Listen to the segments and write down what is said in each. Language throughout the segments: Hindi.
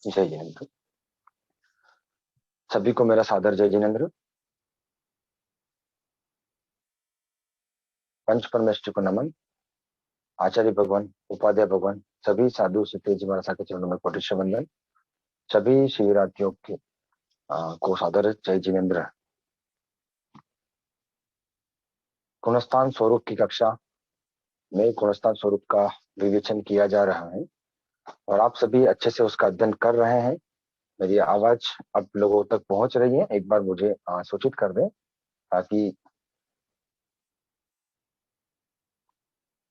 जय जिनेन्द्र। सभी को मेरा सादर जय जिनेन्द्र। पंच परमेष्टि को नमन। आचार्य भगवान, उपाध्याय भगवान, सभी साधु सत्यजी महाराज के चरणों में कोटि वंदन। सभी शिवरात्रियों को सादर जय जिनेन्द्र। गुणस्थान स्वरूप की कक्षा में गुणस्थान स्वरूप का विवेचन किया जा रहा है और आप सभी अच्छे से उसका अध्ययन कर रहे हैं। मेरी आवाज आप लोगों तक पहुंच रही है, एक बार मुझे सूचित कर दें ताकि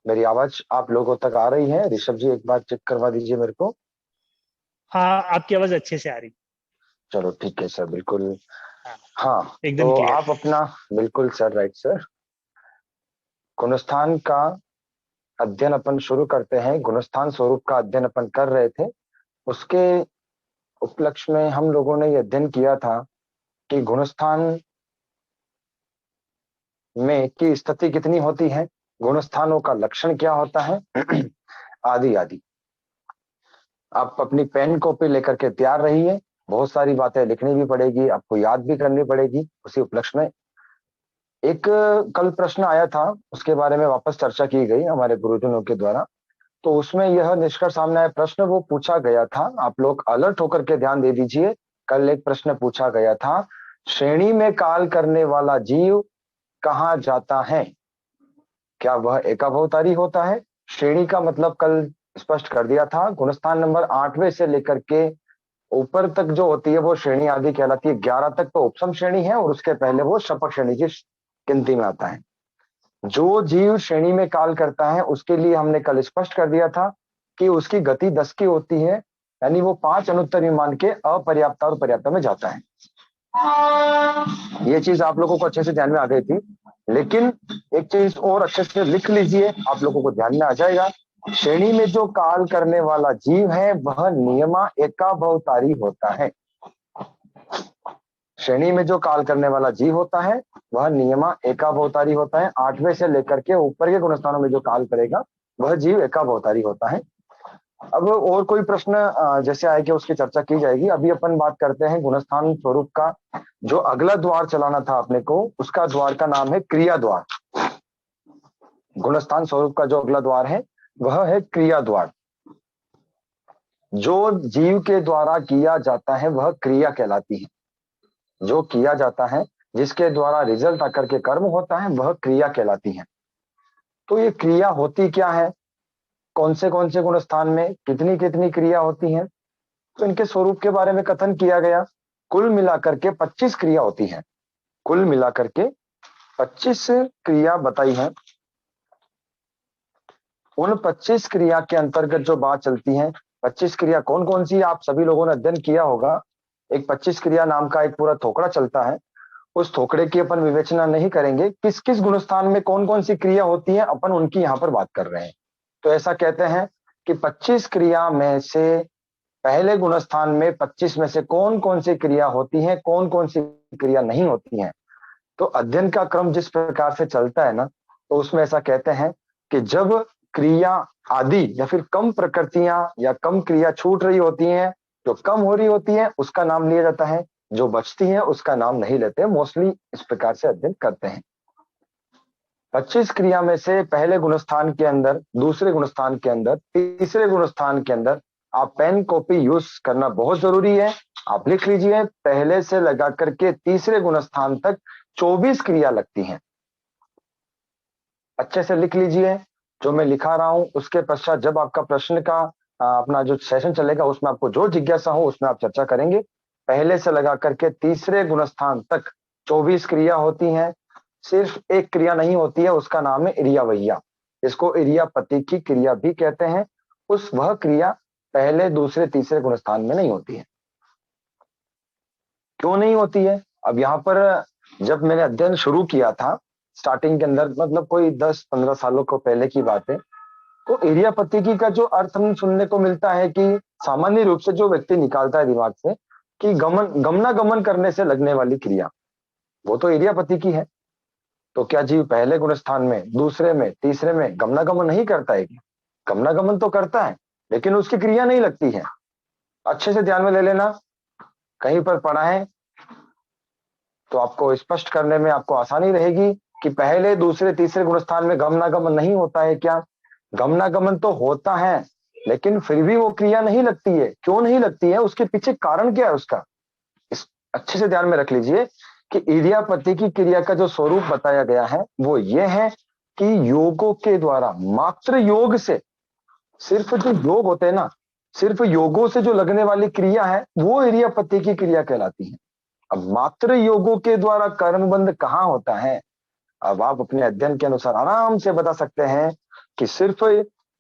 मेरी आवाज आप लोगों तक आ रही है। ऋषभ जी एक बार चेक करवा दीजिए मेरे को। हाँ, आपकी आवाज अच्छे से आ रही। चलो ठीक है सर, बिल्कुल। हाँ, एकदम तो क्लियर। आप अपना बिल्कुल सर, राइट सर। गुणस्थान का अध्ययन अपन शुरू करते हैं। गुणस्थान स्वरूप का अध्ययन अपन कर रहे थे। उसके उपलक्ष्य में हम लोगों ने यह अध्ययन किया था कि गुणस्थान में की स्थिति कितनी होती है, गुणस्थानों का लक्षण क्या होता है आदि आदि। आप अपनी पेन कॉपी लेकर के तैयार रहिए। बहुत सारी बातें लिखनी भी पड़ेगी, आपको याद भी करनी पड़ेगी। उसी उपलक्ष्य में एक कल प्रश्न आया था, उसके बारे में वापस चर्चा की गई हमारे गुरुजनों के द्वारा। तो उसमें यह निष्कर्ष सामने आया, प्रश्न वो पूछा गया था, आप लोग अलर्ट होकर के ध्यान दे दीजिए। कल एक प्रश्न पूछा गया था, श्रेणी में काल करने वाला जीव कहाँ जाता है? क्या वह एकावतारी होता है? श्रेणी का मतलब कल स्पष्ट कर दिया था। गुणस्थान नंबर 8वें से लेकर के ऊपर तक जो होती है वो श्रेणी आदि कहलाती है। 11 तक तो उपसम श्रेणी है और उसके पहले वो शपथ श्रेणी की गिनती में आता है। जो जीव श्रेणी में काल करता है उसके लिए हमने कल स्पष्ट कर दिया था कि उसकी गति 10 की होती है, यानी वो 5 अनुत्तर विमान के अपर्याप्त और पर्याप्त में जाता है। ये चीज आप लोगों को अच्छे से ध्यान में आ गई थी, लेकिन एक चीज और अच्छे से लिख लीजिए, आप लोगों को ध्यान में आ जाएगा। श्रेणी में जो काल करने वाला जीव है वह नियमा एकावतारी होता है। श्रेणी में जो काल करने वाला जीव होता है वह नियमा एकावतारी होता है। 8वें से लेकर के ऊपर के गुणस्थानों में जो काल करेगा वह जीव एकावतारी होता है। अब और कोई प्रश्न जैसे आए कि उसकी चर्चा की जाएगी। अभी अपन बात करते हैं गुणस्थान स्वरूप का जो अगला द्वार चलाना था अपने को, उसका द्वार का नाम है क्रिया द्वार। गुणस्थान स्वरूप का जो अगला द्वार है वह है क्रिया द्वार। जो जीव के द्वारा किया जाता है वह क्रिया कहलाती है। जो किया जाता है, जिसके द्वारा रिजल्ट आकर के कर्म होता है, वह क्रिया कहलाती है। तो ये क्रिया होती क्या है, कौन से गुण स्थान में कितनी कितनी क्रिया होती है, तो इनके स्वरूप के बारे में कथन किया गया। कुल मिलाकर के 25 क्रिया होती है। कुल मिलाकर के 25 क्रिया बताई है। उन 25 क्रिया के अंतर्गत जो बात चलती है, 25 क्रिया कौन कौन सी आप सभी लोगों ने अध्ययन किया होगा। एक 25 क्रिया नाम का एक पूरा थोकड़ा चलता है। उस थोकड़े की अपन विवेचना नहीं करेंगे, किस किस गुणस्थान में कौन कौन सी क्रिया होती है अपन उनकी यहाँ पर बात कर रहे हैं। तो ऐसा कहते हैं कि 25 क्रिया में से पहले गुणस्थान में 25 में से कौन कौन सी क्रिया होती है, कौन कौन सी क्रिया नहीं होती है। तो अध्ययन का क्रम जिस प्रकार से चलता है ना, तो उसमें ऐसा कहते हैं कि जब क्रिया आदि या फिर कम प्रकृतियां या कम क्रिया छूट रही होती हैं, जो कम हो रही होती है उसका नाम लिया जाता है, जो बचती है उसका नाम नहीं लेते। मोस्टली इस प्रकार से अध्ययन करते हैं। 25 क्रिया में से पहले गुणस्थान के अंदर, दूसरे गुणस्थान के अंदर, तीसरे गुणस्थान के अंदर आप पेन कॉपी यूज करना बहुत जरूरी है। आप लिख लीजिए, पहले से लगा करके तीसरे गुणस्थान तक 24 क्रिया लगती हैं। अच्छे से लिख लीजिए जो मैं लिखा रहा हूं। उसके पश्चात जब आपका प्रश्न का अपना जो सेशन चलेगा उसमें आपको जो जिज्ञासा हो उसमें आप चर्चा करेंगे। पहले से लगा करके तीसरे गुणस्थान तक 24 क्रिया होती हैं। सिर्फ एक क्रिया नहीं होती है, उसका नाम है इरियावैया। इसको इरियापति की क्रिया भी कहते हैं। वह क्रिया पहले दूसरे तीसरे गुणस्थान में नहीं होती है। क्यों नहीं होती है? अब यहाँ पर जब मैंने अध्ययन शुरू किया था स्टार्टिंग के अंदर, मतलब कोई 10-15 सालों को पहले की बात है, तो इरियापतिकी का जो अर्थ हम सुनने को मिलता है कि सामान्य रूप से जो व्यक्ति निकालता है दिमाग से कि गमनागमन करने से लगने वाली क्रिया, वो तो इरियापतिकी है। तो क्या जीव पहले गुणस्थान में, दूसरे में, तीसरे में गमनागमन नहीं करता है? गमनागमन तो करता है, लेकिन उसकी क्रिया नहीं लगती है। अच्छे से ध्यान में ले लेना, कहीं पर पढ़ा है तो आपको स्पष्ट करने में आपको आसानी रहेगी कि पहले दूसरे तीसरे गुणस्थान में गमनागमन नहीं होता है क्या? गमनागमन तो होता है, लेकिन फिर भी वो क्रिया नहीं लगती है। क्यों नहीं लगती है? उसके पीछे कारण क्या है उसका, इस अच्छे से ध्यान में रख लीजिए कि इर्यापति की क्रिया का जो स्वरूप बताया गया है वो ये है कि योगों के द्वारा, मात्र योग से, सिर्फ जो योग होते हैं ना, सिर्फ योगों से जो लगने वाली क्रिया है वो इर्यापति की क्रिया कहलाती है। अब मात्र योगों के द्वारा कर्मबंध कहाँ होता है? अब आप अपने अध्ययन के अनुसार आराम से बता सकते हैं कि सिर्फ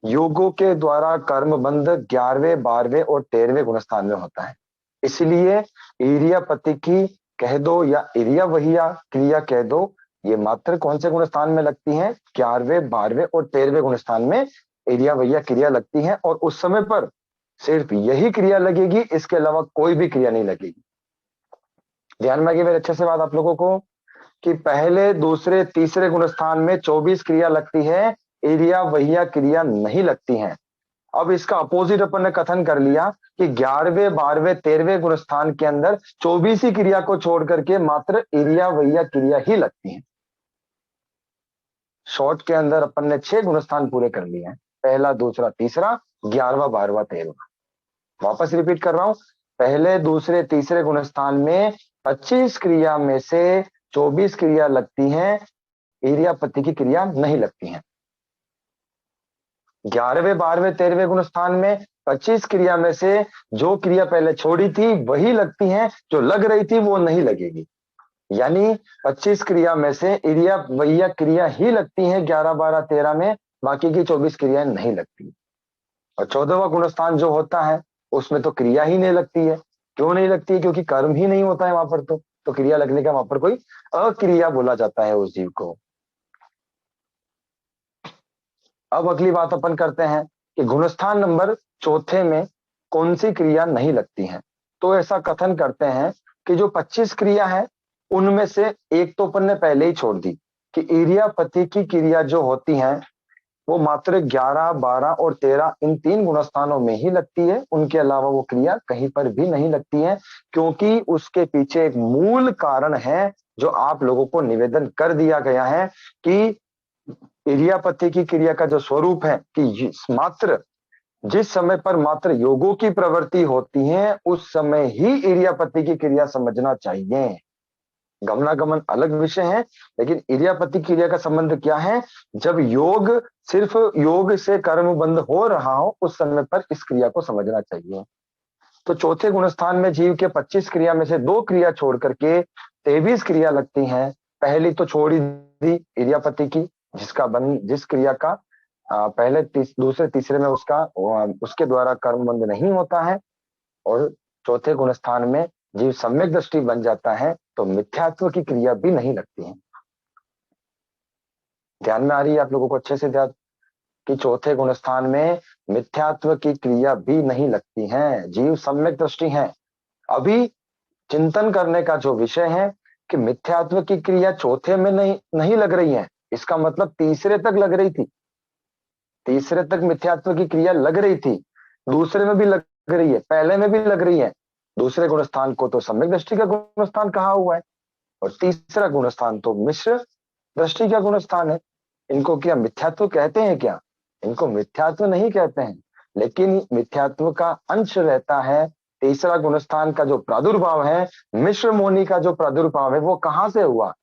योगों के द्वारा कर्मबंध 11वें 12वें और 13वें गुणस्थान में होता है। इसलिए इर्यापति की कह दो या इर्यावहिया क्रिया कह दो, ये मात्र कौन से गुणस्थान में लगती है? 11वें 12वें और 13वें गुणस्थान में इर्यावहिया क्रिया लगती है, और उस समय पर सिर्फ यही क्रिया लगेगी, इसके अलावा कोई भी क्रिया नहीं लगेगी। ध्यान में आगे मेरे अच्छे से बात आप लोगों को कि पहले दूसरे तीसरे गुणस्थान में 24 क्रिया लगती है, इर्यावहिया क्रिया नहीं लगती है। अब इसका अपोजिट अपन ने कथन कर लिया कि 11वें 12वें 13वें गुणस्थान के अंदर 24 क्रिया को छोड़ करके मात्र इर्यावहिया क्रिया ही लगती है। शॉर्ट के अंदर अपन ने 6 गुणस्थान पूरे कर लिए हैं, पहला दूसरा तीसरा 11वां 12वां 13वां। वापस रिपीट कर रहा हूं, पहले दूसरे तीसरे गुणस्थान में 25 क्रिया में से 24 क्रिया लगती हैं, इर्यापति की क्रिया नहीं लगती हैं। 11वें 12वें 13वें गुणस्थान में 25 क्रिया में से जो क्रिया पहले छोड़ी थी वही लगती हैं, जो लग रही थी वो नहीं लगेगी। यानी 25 क्रिया में से इर्यावहिया क्रिया ही लगती है 11 12 13 में, बाकी की 24 क्रियाएं नहीं लगती। और 14वां गुणस्थान जो होता है उसमें तो क्रिया ही नहीं लगती है। क्यों नहीं लगती है? क्योंकि कर्म ही नहीं होता है वहां पर, तो क्रिया लगने का वहां पर कोई अक्रिया बोला जाता है उस जीव को। अब अगली बात अपन करते हैं कि गुणस्थान नंबर चौथे में कौन सी क्रिया नहीं लगती है। तो ऐसा कथन करते हैं कि जो 25 क्रिया है उनमें से एक तो अपन ने पहले ही छोड़ दी कि इर्यापति की क्रिया जो होती है वो मात्र 11 12 और 13 इन 3 गुणस्थानों में ही लगती है, उनके अलावा वो क्रिया कहीं पर भी नहीं लगती है। क्योंकि उसके पीछे एक मूल कारण है जो आप लोगों को निवेदन कर दिया गया है कि इर्यापति की क्रिया का जो स्वरूप है कि मात्र जिस समय पर मात्र योगों की प्रवृत्ति होती है उस समय ही इर्यापति की क्रिया समझना चाहिए। गमनागमन अलग विषय है, लेकिन इर्यापति क्रिया का संबंध क्या है? जब योग, सिर्फ योग से कर्म बंद हो रहा हो उस समय पर इस क्रिया को समझना चाहिए। तो चौथे गुणस्थान में जीव के 25 क्रिया में से 2 क्रिया छोड़ करके 23 क्रिया लगती हैं। पहली तो छोड़ ही दी इर्यापति की, जिस क्रिया का पहले दूसरे तीसरे में उसके द्वारा कर्म बंद नहीं होता है, और चौथे गुणस्थान में जीव सम्यक दृष्टि बन जाता है तो मिथ्यात्व की क्रिया भी नहीं लगती है। ध्यान में आ रही है आप लोगों को अच्छे से? ध्यान कि चौथे गुणस्थान में मिथ्यात्व की क्रिया भी नहीं लगती है, जीव सम्यक दृष्टि है। अभी चिंतन करने का जो विषय है कि मिथ्यात्व की क्रिया चौथे में नहीं लग रही है, इसका मतलब तीसरे तक लग रही थी, तीसरे तक मिथ्यात्व की क्रिया लग रही थी, दूसरे में भी लग रही है, पहले में भी लग रही है। दूसरे गुणस्थान को तो सम्यक दृष्टि का गुणस्थान कहा हुआ है, और तीसरा गुणस्थान तो मिश्र दृष्टि का गुणस्थान है। इनको क्या मिथ्यात्व कहते हैं क्या? इनको मिथ्यात्व नहीं कहते हैं, लेकिन मिथ्यात्व का अंश रहता है। तीसरा गुणस्थान का जो प्रादुर्भाव है, मिश्र मोनी का जो प्रादुर्भाव है, वो कहां से हुआ?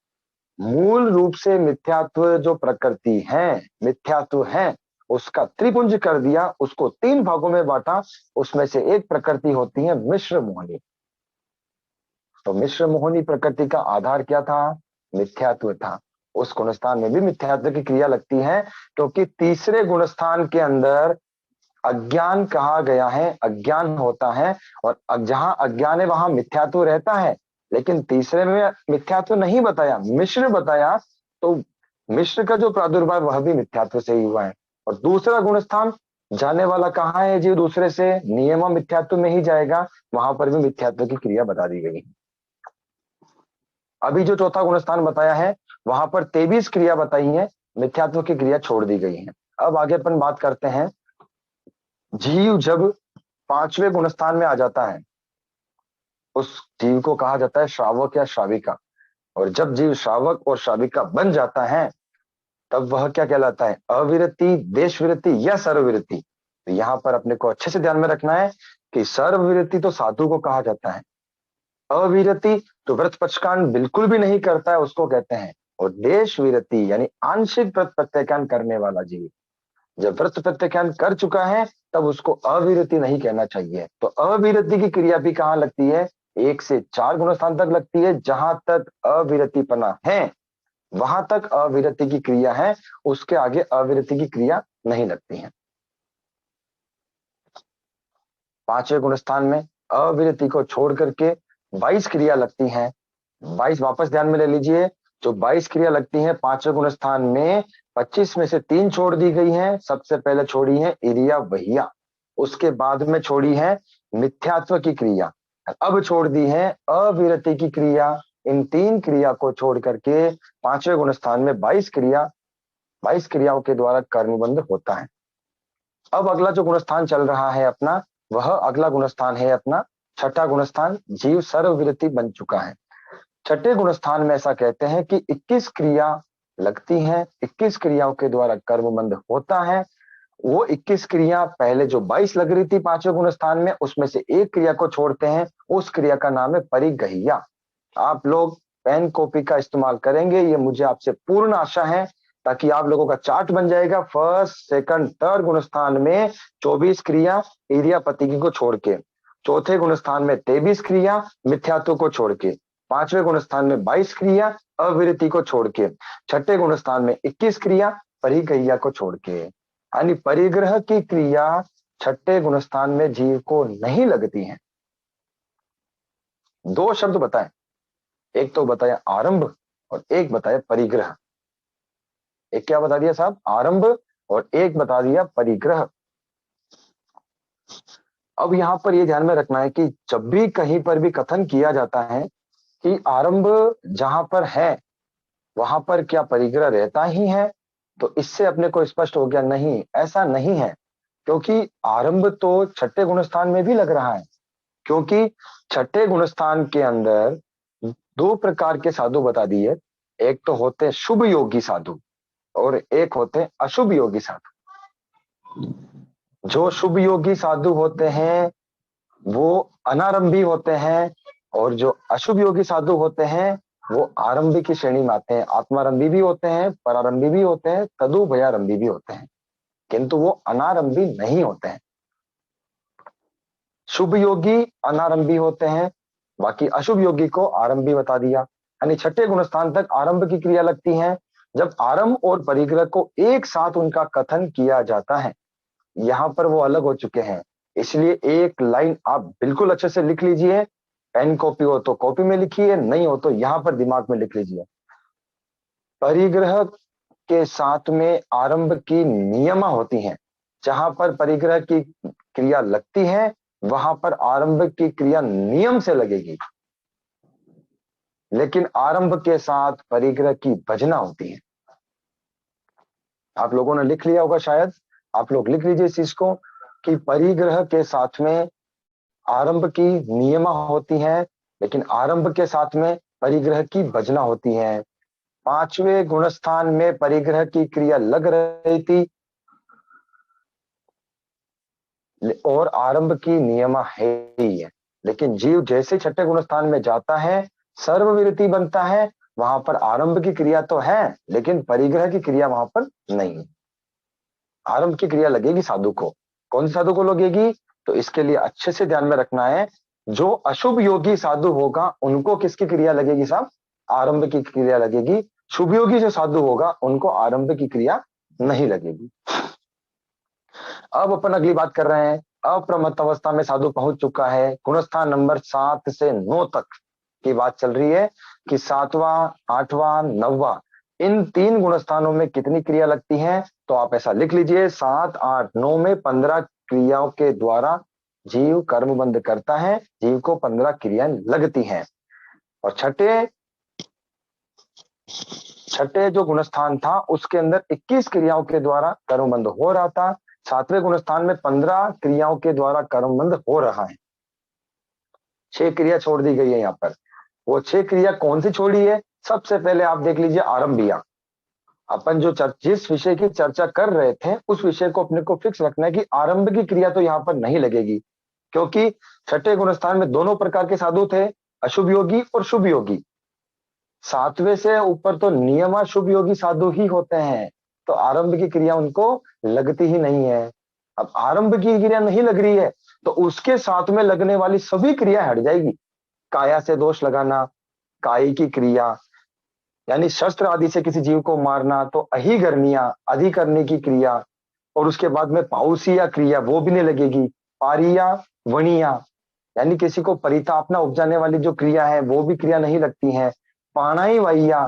मूल रूप से मिथ्यात्व जो प्रकृति है, मिथ्यात्व है, उसका त्रिपुंज कर दिया, उसको 3 भागों में बांटा, उसमें से एक प्रकृति होती है मिश्र मोहनी। तो मिश्र मोहनी प्रकृति का आधार क्या था? मिथ्यात्व था। उस गुणस्थान में भी मिथ्यात्व की क्रिया लगती है, क्योंकि तीसरे गुणस्थान के अंदर अज्ञान कहा गया है, अज्ञान होता है, और जहां अज्ञान है वहां मिथ्यात्व रहता है। लेकिन तीसरे में मिथ्यात्व नहीं बताया, मिश्र बताया, तो मिश्र का जो प्रादुर्भाव वह भी मिथ्यात्व से ही हुआ है। और दूसरा गुणस्थान जाने वाला कहाँ है जी? दूसरे से नियम मिथ्यात्व में ही जाएगा, वहां पर भी मिथ्यात्व की क्रिया बता दी गई। अभी जो चौथा गुणस्थान बताया है वहां पर 23 क्रिया बताई है, मिथ्यात्व की क्रिया छोड़ दी गई है। अब आगे अपन बात करते हैं, जीव जब पांचवें गुणस्थान में आ जाता है, उस जीव को कहा जाता है श्रावक या श्राविका। और जब जीव श्रावक और श्राविका बन जाता है तब वह क्या कहलाता है, अविरति, देशविरति या सर्वविरति। तो यहाँ पर अपने को अच्छे से ध्यान में रखना है कि सर्वविरति तो साधु को कहा जाता है, अविरति तो व्रत पचकान बिल्कुल भी नहीं करता है उसको कहते हैं, और देश विरति यानी आंशिक व्रत प्रत्याख्यान करने वाला जीव जब व्रत प्रत्याख्यान कर चुका है तब उसको अविरति नहीं कहना चाहिए। तो अविरति की क्रिया भी कहाँ लगती है, 1 से 4 गुणस्थान तक लगती है। जहां तक अविरतिपना है वहां तक अविरति की क्रिया है, उसके आगे अविरति की क्रिया नहीं लगती है। पांचवें गुणस्थान में अविरति को छोड़ करके 22 क्रिया लगती हैं। 22 वापस ध्यान में ले लीजिए, जो 22 क्रिया लगती हैं पांचवें गुणस्थान में 25 में से 3 छोड़ दी गई हैं। सबसे पहले छोड़ी है इरिया वहिया, उसके बाद में छोड़ी है मिथ्यात्व की क्रिया, अब छोड़ दी है अविरति की क्रिया। इन 3 क्रिया को छोड़ करके पांचवें गुणस्थान में 22 क्रियाओं के द्वारा कर्मबंध होता है। अब अगला जो गुणस्थान चल रहा है अपना, वह अगला गुणस्थान है अपना छठा गुणस्थान, जीव सर्वविरति बन चुका है। छठे गुणस्थान में ऐसा कहते हैं कि 21 क्रिया लगती हैं, 21 क्रियाओं के द्वारा कर्मबंध होता है। वो 21 क्रिया पहले जो 22 लग रही थी पांचवें गुणस्थान में, उसमें से एक क्रिया को छोड़ते हैं, उस क्रिया का नाम है परिगह्या। आप लोग पेन कॉपी का इस्तेमाल करेंगे, ये मुझे आपसे पूर्ण आशा है, ताकि आप लोगों का चार्ट बन जाएगा। फर्स्ट, सेकंड, थर्ड गुणस्थान में 24 क्रिया इरियापति को छोड़ के, चौथे गुणस्थान में 23 क्रिया मिथ्यात्व को छोड़ के, पांचवें गुणस्थान में 22 क्रिया अविरति को छोड़ के, छठे गुणस्थान में 21 क्रिया परिगह्या को छोड़ के। यानी परिग्रह की क्रिया छठे गुणस्थान में जीव को नहीं लगती है। 2 शब्द बताएं, एक तो बताया आरंभ और एक बताया परिग्रह। एक क्या बता दिया साहब, आरंभ, और एक बता दिया परिग्रह। अब यहां पर ये ध्यान में रखना है कि जब भी कहीं पर भी कथन किया जाता है कि आरंभ जहां पर है वहां पर क्या परिग्रह रहता ही है, तो इससे अपने को स्पष्ट हो गया, नहीं, ऐसा नहीं है। क्योंकि आरंभ तो छठे गुणस्थान में भी लग रहा है, क्योंकि छठे गुणस्थान के अंदर 2 प्रकार के साधु बता दिए। एक तो होते शुभ योगी साधु और एक होते अशुभ योगी साधु। जो शुभ योगी साधु होते हैं वो अनारंभी होते हैं, और जो अशुभ योगी साधु होते हैं वो आरंभी की श्रेणी में आते हैं। आत्मारंभी भी होते हैं, परारंभी भी होते हैं, तदुभयारंभी भी होते हैं, किंतु वो अनारंभी नहीं होते हैं। शुभ योगी अनारंभी होते हैं, बाकी अशुभ योगी को आरंभी बता दिया। यानी छठे गुणस्थान तक आरंभ की क्रिया लगती है। जब आरंभ और परिग्रह को एक साथ उनका कथन किया जाता है, यहाँ पर वो अलग हो चुके हैं। इसलिए एक लाइन आप बिल्कुल अच्छे से लिख लीजिए, पेन कॉपी हो तो कॉपी में लिखिए, नहीं हो तो यहाँ पर दिमाग में लिख लीजिए। परिग्रह के साथ में आरंभ की नियमा होती हैं। जहां पर परिग्रह की क्रिया लगती है वहां पर आरंभ की क्रिया नियम से लगेगी, लेकिन आरंभ के साथ परिग्रह की भजना होती है। आप लोगों ने लिख लिया होगा शायद, आप लोग लिख लीजिए इस चीज को कि परिग्रह के साथ में आरंभ की नियमा होती है, लेकिन आरंभ के साथ में परिग्रह की भजना होती है। पांचवें गुणस्थान में परिग्रह की क्रिया लग रही थी और आरंभ की नियमा है ही है, लेकिन जीव जैसे छठे गुणस्थान में जाता है सर्वविरति बनता है, वहां पर आरंभ की क्रिया तो है लेकिन परिग्रह की क्रिया वहां पर नहीं। आरंभ की क्रिया लगेगी साधु को। कौन साधु को लगेगी, तो इसके लिए अच्छे से ध्यान में रखना है, जो अशुभ योगी साधु होगा उनको किसकी क्रिया लगेगी साहब, आरंभ की क्रिया लगेगी। शुभ योगी जो साधु होगा उनको आरंभ की क्रिया नहीं लगेगी। अब अपन अगली बात कर रहे हैं, अप्रमत्त अवस्था में साधु पहुंच चुका है। गुणस्थान नंबर 7 से 9 तक की बात चल रही है कि 7वां, 8वां, 9वां, इन 3 गुणस्थानों में कितनी क्रिया लगती हैं, तो आप ऐसा लिख लीजिए 7, 8, 9 में 15 क्रियाओं के द्वारा जीव कर्मबंध करता है, जीव को 15 क्रियाएं लगती हैं। और छठे जो गुणस्थान था उसके अंदर 21 क्रियाओं के द्वारा कर्मबंध हो रहा था। सातवें गुणस्थान में 15 क्रियाओं के द्वारा कर्मबंध हो रहा है। 6 क्रिया छोड़ दी गई है यहाँ पर। वो 6 क्रिया कौन सी छोड़ी है? सबसे पहले आप देख लीजिए आरंभिया। अपन जो जिस विषय की चर्चा कर रहे थे उस विषय को अपने को फिक्स रखना है कि आरंभ की क्रिया तो यहाँ पर नहीं लगेगी, क्योंकि छठे गुणस्थान में दोनों प्रकार के साधु थे, अशुभ योगी और शुभ योगी। सातवें से ऊपर तो नियमा शुभ योगी साधु ही होते हैं, तो आरंभ की क्रिया उनको लगती ही नहीं है। अब आरंभ की क्रिया नहीं लग रही है तो उसके साथ में लगने वाली सभी क्रिया हट जाएगी। काया से दोष लगाना, काई की क्रिया यानी शस्त्र आदि से किसी जीव को मारना, तो अहिगर्निया अधिकरने की क्रिया, और उसके बाद में पाउसिया क्रिया वो भी नहीं लगेगी। पारिया वणिया यानी किसी को परितापना उपजाने वाली जो क्रिया है वो भी क्रिया नहीं लगती है। पाणाई वैया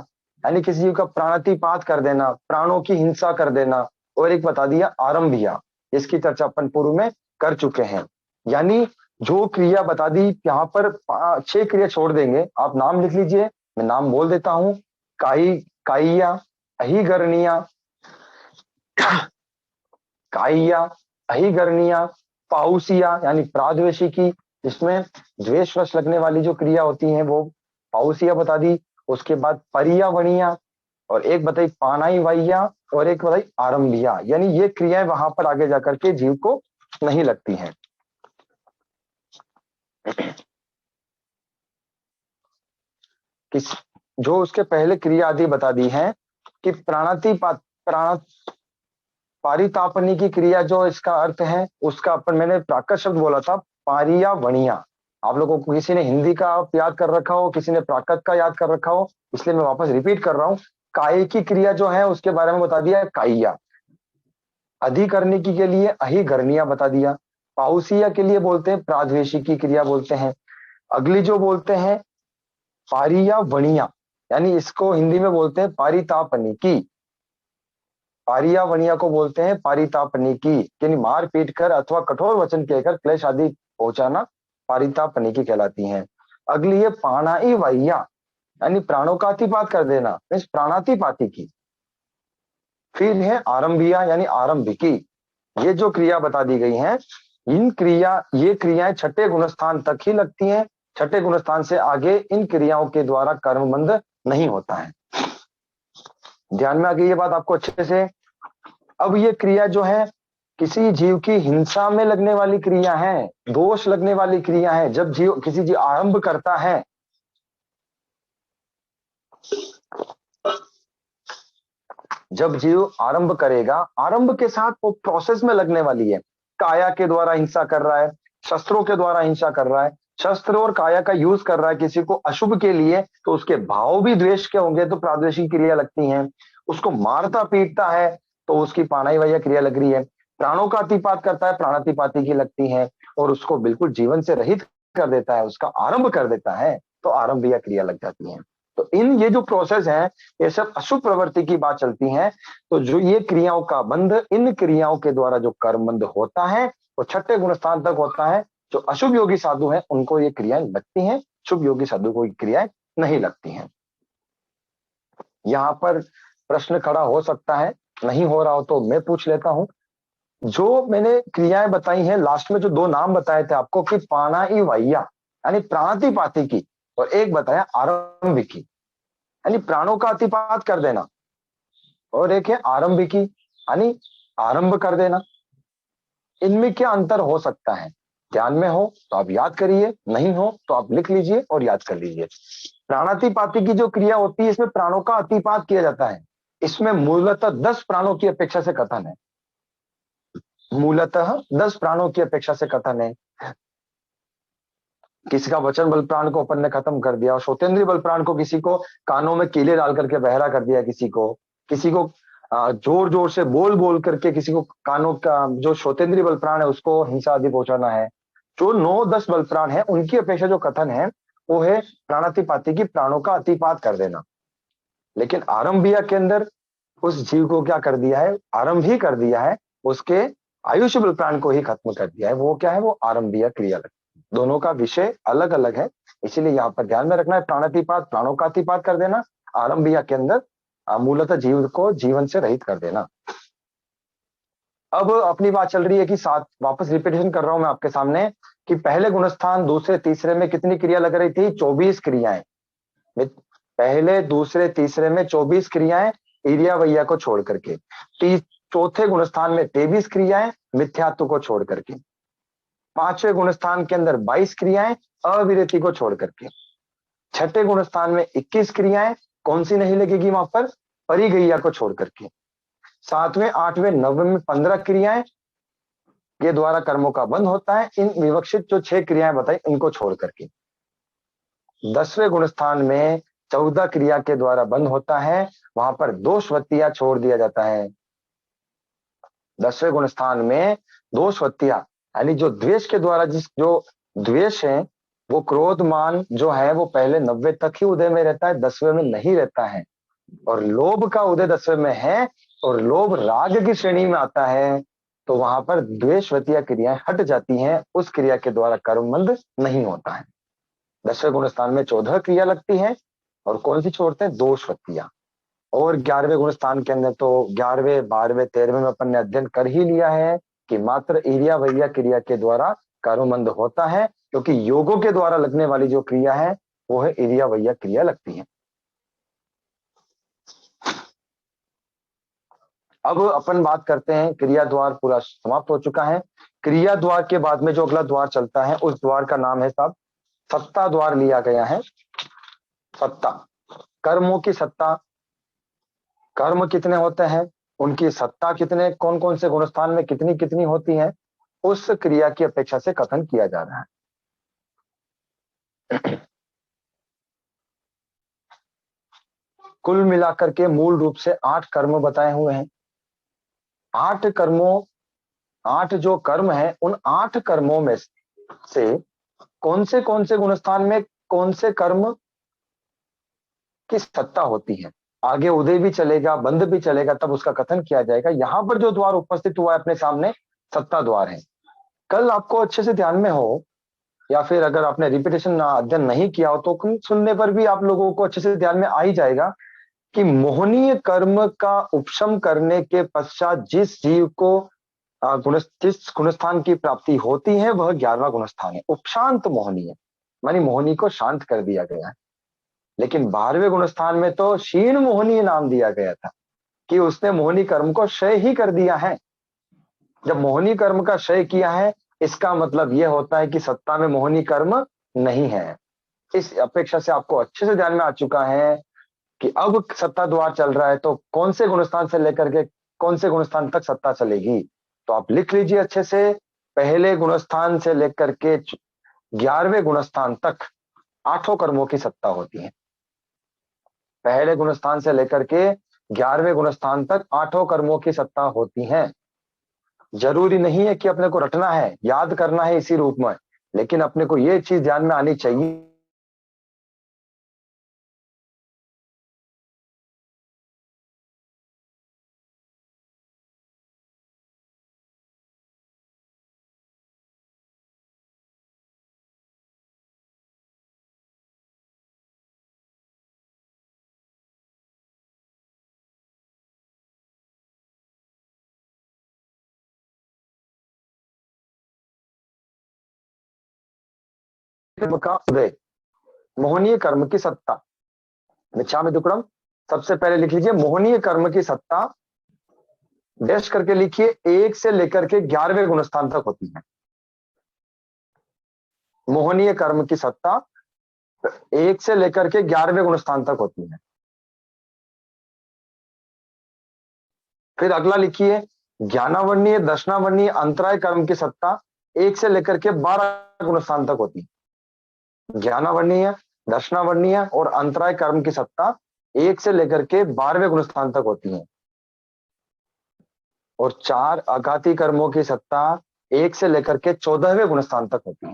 यानी किसी जीव का प्राणातिपात कर देना, प्राणों की हिंसा कर देना। और एक बता दिया आरंभिया, इसकी चर्चा अपन पूर्व में कर चुके हैं। यानी जो क्रिया बता दी यहाँ पर 6 क्रिया छोड़ देंगे, आप नाम लिख लीजिए, मैं नाम बोल देता हूं। काई काइया, अहिगर्निया, काइया, अहिगर्निया, पाउसिया यानी प्राद्वेषी की, जिसमें द्वेष वश लगने वाली जो क्रिया होती है वो पाउसिया बता दी। उसके बाद परियावणिया, और एक बताई पानाई वाइया, और एक बताई आरंभिया। यानी ये क्रियाएं वहां पर आगे जाकर के जीव को नहीं लगती हैं। किस जो उसके पहले क्रिया आदि बता दी है कि प्राणातिपात प्राण पारितापनी की क्रिया, जो इसका अर्थ है उसका अपन मैंने प्राकृत शब्द बोला था पारिया वणिया। आप लोगों को किसी ने हिंदी का याद कर रखा हो, किसी ने प्राकृत का याद कर रखा हो, इसलिए मैं वापस रिपीट कर रहा हूं। काय की क्रिया जो है उसके बारे में बता दिया काइया। अधिकरणी की के लिए अहिगर्निया बता दिया। पाउसिया के लिए बोलते हैं प्राद्वेषी की क्रिया बोलते हैं। अगली जो बोलते हैं पारिया वणिया, यानी इसको हिंदी में बोलते हैं पारितापनी की। पारिया वणिया को बोलते हैं पारितापनी की, यानी मार पीट कर अथवा कठोर वचन कहकर क्लेश आदि पहुंचाना पारितापनी की कहलाती हैं। अगली है पाणाई वैया, यानी प्राणों का अतिपात कर देना, मीन्स प्राणातिपाती की। फिर है आरंभिया यानी आरंभिकी। ये जो क्रिया बता दी गई है, ये क्रियाएं छठे गुणस्थान तक ही लगती हैं। छठे गुणस्थान से आगे इन क्रियाओं के द्वारा कर्मबंध नहीं होता है। ध्यान में आ गई ये बात आपको अच्छे से। अब ये क्रिया जो है किसी जीव की हिंसा में लगने वाली क्रिया है, दोष लगने वाली क्रिया है। जब किसी जीव आरंभ करता है, जब जीव आरंभ करेगा, आरंभ के साथ वो प्रोसेस में लगने वाली है। काया के द्वारा हिंसा कर रहा है, शस्त्रों के द्वारा हिंसा कर रहा है, शस्त्र और काया का यूज कर रहा है किसी को अशुभ के लिए, तो उसके भाव भी द्वेष के होंगे, तो प्राद्वेषी क्रिया लगती है। उसको मारता पीटता है तो उसकी पाणाई वैया क्रिया लग रही है। प्राणों का अतिपात करता है, प्राणातिपाती की लगती है। और उसको बिल्कुल जीवन से रहित कर देता है, उसका आरंभ कर देता है, तो आरंभिया क्रिया लग जाती है। तो ये जो प्रोसेस है, ये सब अशुभ प्रवृत्ति की बात चलती है। तो जो ये क्रियाओं का बंध, इन क्रियाओं के द्वारा जो कर्म बंध होता है वो छठे गुणस्थान तक होता है। जो अशुभ योगी साधु हैं उनको ये क्रियाएं लगती हैं, शुभ योगी साधु को ये क्रियाएं नहीं लगती हैं। यहाँ पर प्रश्न खड़ा हो सकता है, नहीं हो रहा हो तो मैं पूछ लेता हूं। जो मैंने क्रियाएं बताई हैं, लास्ट में जो 2 नाम बताए थे आपको कि पाणाई वैया यानी प्राणातिपाती की, और एक बताया आरंभिकी यानी प्राणों का अतिपात कर देना, और एक है आरंभिकी यानी आरंभ कर देना। इनमें क्या अंतर हो सकता है? ध्यान में हो तो आप याद करिए, नहीं हो तो आप लिख लीजिए और याद कर लीजिए। प्राणातिपाती की जो क्रिया होती है, इसमें प्राणों का अतिपात किया जाता है। इसमें मूलतः 10 प्राणों की अपेक्षा से कथन है, मूलतः 10 प्राणों की अपेक्षा से कथन है। किसी का वचन बल प्राण को अपन ने खत्म कर दिया, और श्रोतेंद्रीय बल प्राण को, किसी को कानों में कीले डाल करके बहरा कर दिया, किसी को जोर जोर से बोल बोल करके किसी को कानों का जो श्रोतेंद्रीय बल प्राण है उसको हिंसा आदि पहुंचाना है। जो 9-10 बल प्राण है उनकी अपेक्षा जो कथन है वो है प्राणातिपाती की, प्राणों का अतिपात कर देना। लेकिन आरंभिया के अंदर उस जीव को क्या कर दिया है? आरंभ ही कर दिया है, उसके आयुष्य बल प्राण को ही खत्म कर दिया है। वो क्या है? वो आरंभिया क्रिया। दोनों का विषय अलग अलग है, इसीलिए यहाँ पर ध्यान में रखना है। प्राणातिपात प्राणों का अतिपात कर देना, आरंभिया के अंदर मूलतः जीव को जीवन से रहित कर देना। अब अपनी बात चल रही है कि सात, वापस रिपीटेशन कर रहा हूं मैं आपके सामने कि पहले गुणस्थान दूसरे तीसरे में कितनी क्रिया लग रही थी? 24 क्रियाएं। पहले दूसरे तीसरे में 24 क्रियाएं इरिया वैया को छोड़ करके। चौथे गुणस्थान में 23 क्रियाएं मिथ्यात्व को छोड़ करके। पांचवें गुणस्थान के अंदर 22 क्रियाएं अविरति को छोड़ करके। छठे गुणस्थान में 21 क्रियाएं, कौन सी नहीं लगेगी वहां पर? परिगैया को छोड़ करके। सातवें आठवें नववें में 15 क्रियाएं के द्वारा कर्मों का बंध होता है, इन विवक्षित जो 6 क्रियाएं बताई इनको छोड़ करके। 10वें गुणस्थान में 14 क्रिया के द्वारा बंध होता है, वहां पर दोषवत्तियां छोड़ दिया जाता है। 10वें गुणस्थान में दोषवत्तियां यानी जो द्वेष के द्वारा, जो द्वेष है वो क्रोध मान जो है वो पहले 90 तक ही उदय में रहता है, 10वें में नहीं रहता है। और लोभ का उदय 10वें में है और लोभ राग की श्रेणी में आता है, तो वहां पर द्वेषवतिया क्रियाएं हट जाती हैं, उस क्रिया के द्वारा कर्मबंध नहीं होता है। 10वें गुणस्थान में 14 क्रिया लगती है और कौन सी छोड़ते हैं? दोषवतिया। और 11वें गुणस्थान के अंदर तो 11वें 12वें 13वें में अपन ने अध्ययन कर ही लिया है कि मात्र इरिया वैया क्रिया के द्वारा कर्मबंध होता है, क्योंकि योगों के द्वारा लगने वाली जो क्रिया है वो है इरिया वैया क्रिया लगती है। अब अपन बात करते हैं, क्रिया द्वार पूरा समाप्त हो चुका है। क्रिया द्वार के बाद में जो अगला द्वार चलता है उस द्वार का नाम है साहब सत्ता द्वार लिया गया है। सत्ता, कर्मों की सत्ता, कर्म कितने होते हैं, उनकी सत्ता कितने, कौन कौन से गुणस्थान में कितनी कितनी होती है, उस क्रिया की अपेक्षा से कथन किया जा रहा है। कुल मिलाकर के मूल रूप से 8 कर्म बताए हुए हैं। 8 कर्मों, 8 जो कर्म है उन 8 कर्मों में से कौन से गुणस्थान में कौन से कर्म की सत्ता होती है, आगे उदय भी चलेगा बंद भी चलेगा, तब उसका कथन किया जाएगा। यहां पर जो द्वार उपस्थित हुआ है अपने सामने सत्ता द्वार है। कल आपको अच्छे से ध्यान में हो या फिर अगर आपने रिपीटेशन अध्ययन नहीं किया हो तो सुनने पर भी आप लोगों को अच्छे से ध्यान में आ ही जाएगा कि मोहनीय कर्म का उपशम करने के पश्चात जिस जीव को जिस गुणस्थान की प्राप्ति होती है वह 11वां गुणस्थान है, उपशांत मोहनीय, मानी मोहनी को शांत कर दिया गया है। लेकिन 12वें गुणस्थान में तो क्षीण मोहनीय नाम दिया गया था कि उसने मोहनी कर्म को क्षय ही कर दिया है। जब मोहनी कर्म का क्षय किया है इसका मतलब यह होता है कि सत्ता में मोहनी कर्म नहीं है। इस अपेक्षा से आपको अच्छे से ध्यान में आ चुका है कि अब सत्ता द्वार चल रहा है तो कौन से गुणस्थान से लेकर के कौन से गुणस्थान तक सत्ता चलेगी। तो आप लिख लीजिए अच्छे से, पहले गुणस्थान से लेकर के 11वें गुणस्थान तक 8 कर्मों की सत्ता होती है। पहले गुणस्थान से लेकर के 11वें गुणस्थान तक 8 कर्मों की सत्ता होती है। जरूरी नहीं है कि अपने को रटना है, याद करना है इसी रूप में, लेकिन अपने को यह चीज ध्यान में आनी चाहिए का उदय, मोहनीय कर्म की सत्ता, मिच्छामि दुक्कडम। सबसे पहले लिख लीजिए मोहनीय कर्म की सत्ता, डैश करके लिखिए 1 से लेकर के 11वें गुणस्थान तक होती है। मोहनीय कर्म की सत्ता 1 से लेकर के 11वें गुणस्थान तक होती है। फिर अगला लिखिए ज्ञानावर्णीय दर्शनावर्णीय अंतराय कर्म की सत्ता 1 से लेकर के 12 गुणस्थान तक होती है। ज्ञानावर्णीय दर्शनावर्णीय और अंतराय कर्म की सत्ता 1 से लेकर के 12वें गुणस्थान तक होती है। और 4 आघाती कर्मों की सत्ता 1 से लेकर के 14वें गुणस्थान तक होती है।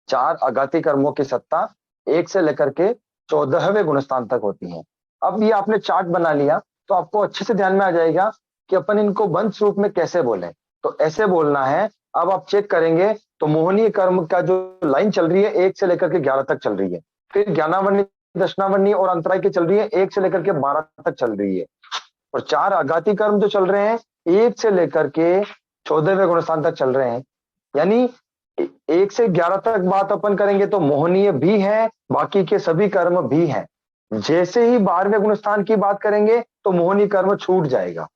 4 आघाती कर्मों की सत्ता 1 से लेकर के 14वें गुणस्थान तक होती है। अब ये आपने चार्ट बना लिया तो आपको अच्छे से ध्यान में आ जाएगा कि अपन इनको वंश रूप में कैसे बोले। तो ऐसे बोलना है। अब आप चेक करेंगे तो मोहनीय कर्म का जो लाइन चल रही है 1 से लेकर के 11 तक चल रही है। फिर ज्ञानावर्णी दर्शनावर्णी और अंतराय की चल रही है 1 से लेकर के 12 तक चल रही है। और 4 आघाती कर्म जो चल रहे हैं 1 से लेकर के 14वें गुणस्थान तक चल रहे हैं। यानी 1 से 11 तक बात अपन करेंगे तो मोहनीय भी है, बाकी के सभी कर्म भी हैं। जैसे ही 12वें गुणस्थान की बात करेंगे तो मोहनी कर्म छूट जाएगा,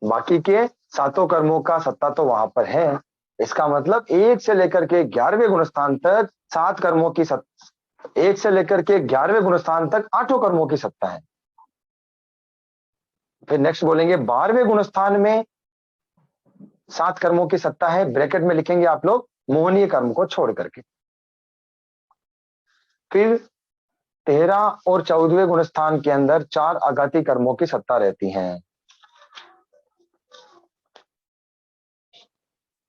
बाकी के 7 कर्मों का सत्ता तो वहां पर है। इसका मतलब 1 से लेकर के 11वें गुणस्थान तक 7 कर्मों की 1 से लेकर के 11वें गुणस्थान तक 8 कर्मों की सत्ता है। फिर नेक्स्ट बोलेंगे 12वें गुणस्थान में 7 कर्मों की सत्ता है, ब्रैकेट में लिखेंगे आप लोग मोहनीय कर्म को छोड़ करके। फिर 13 और 14वें गुणस्थान के अंदर 4 आघाती कर्मों की सत्ता रहती है,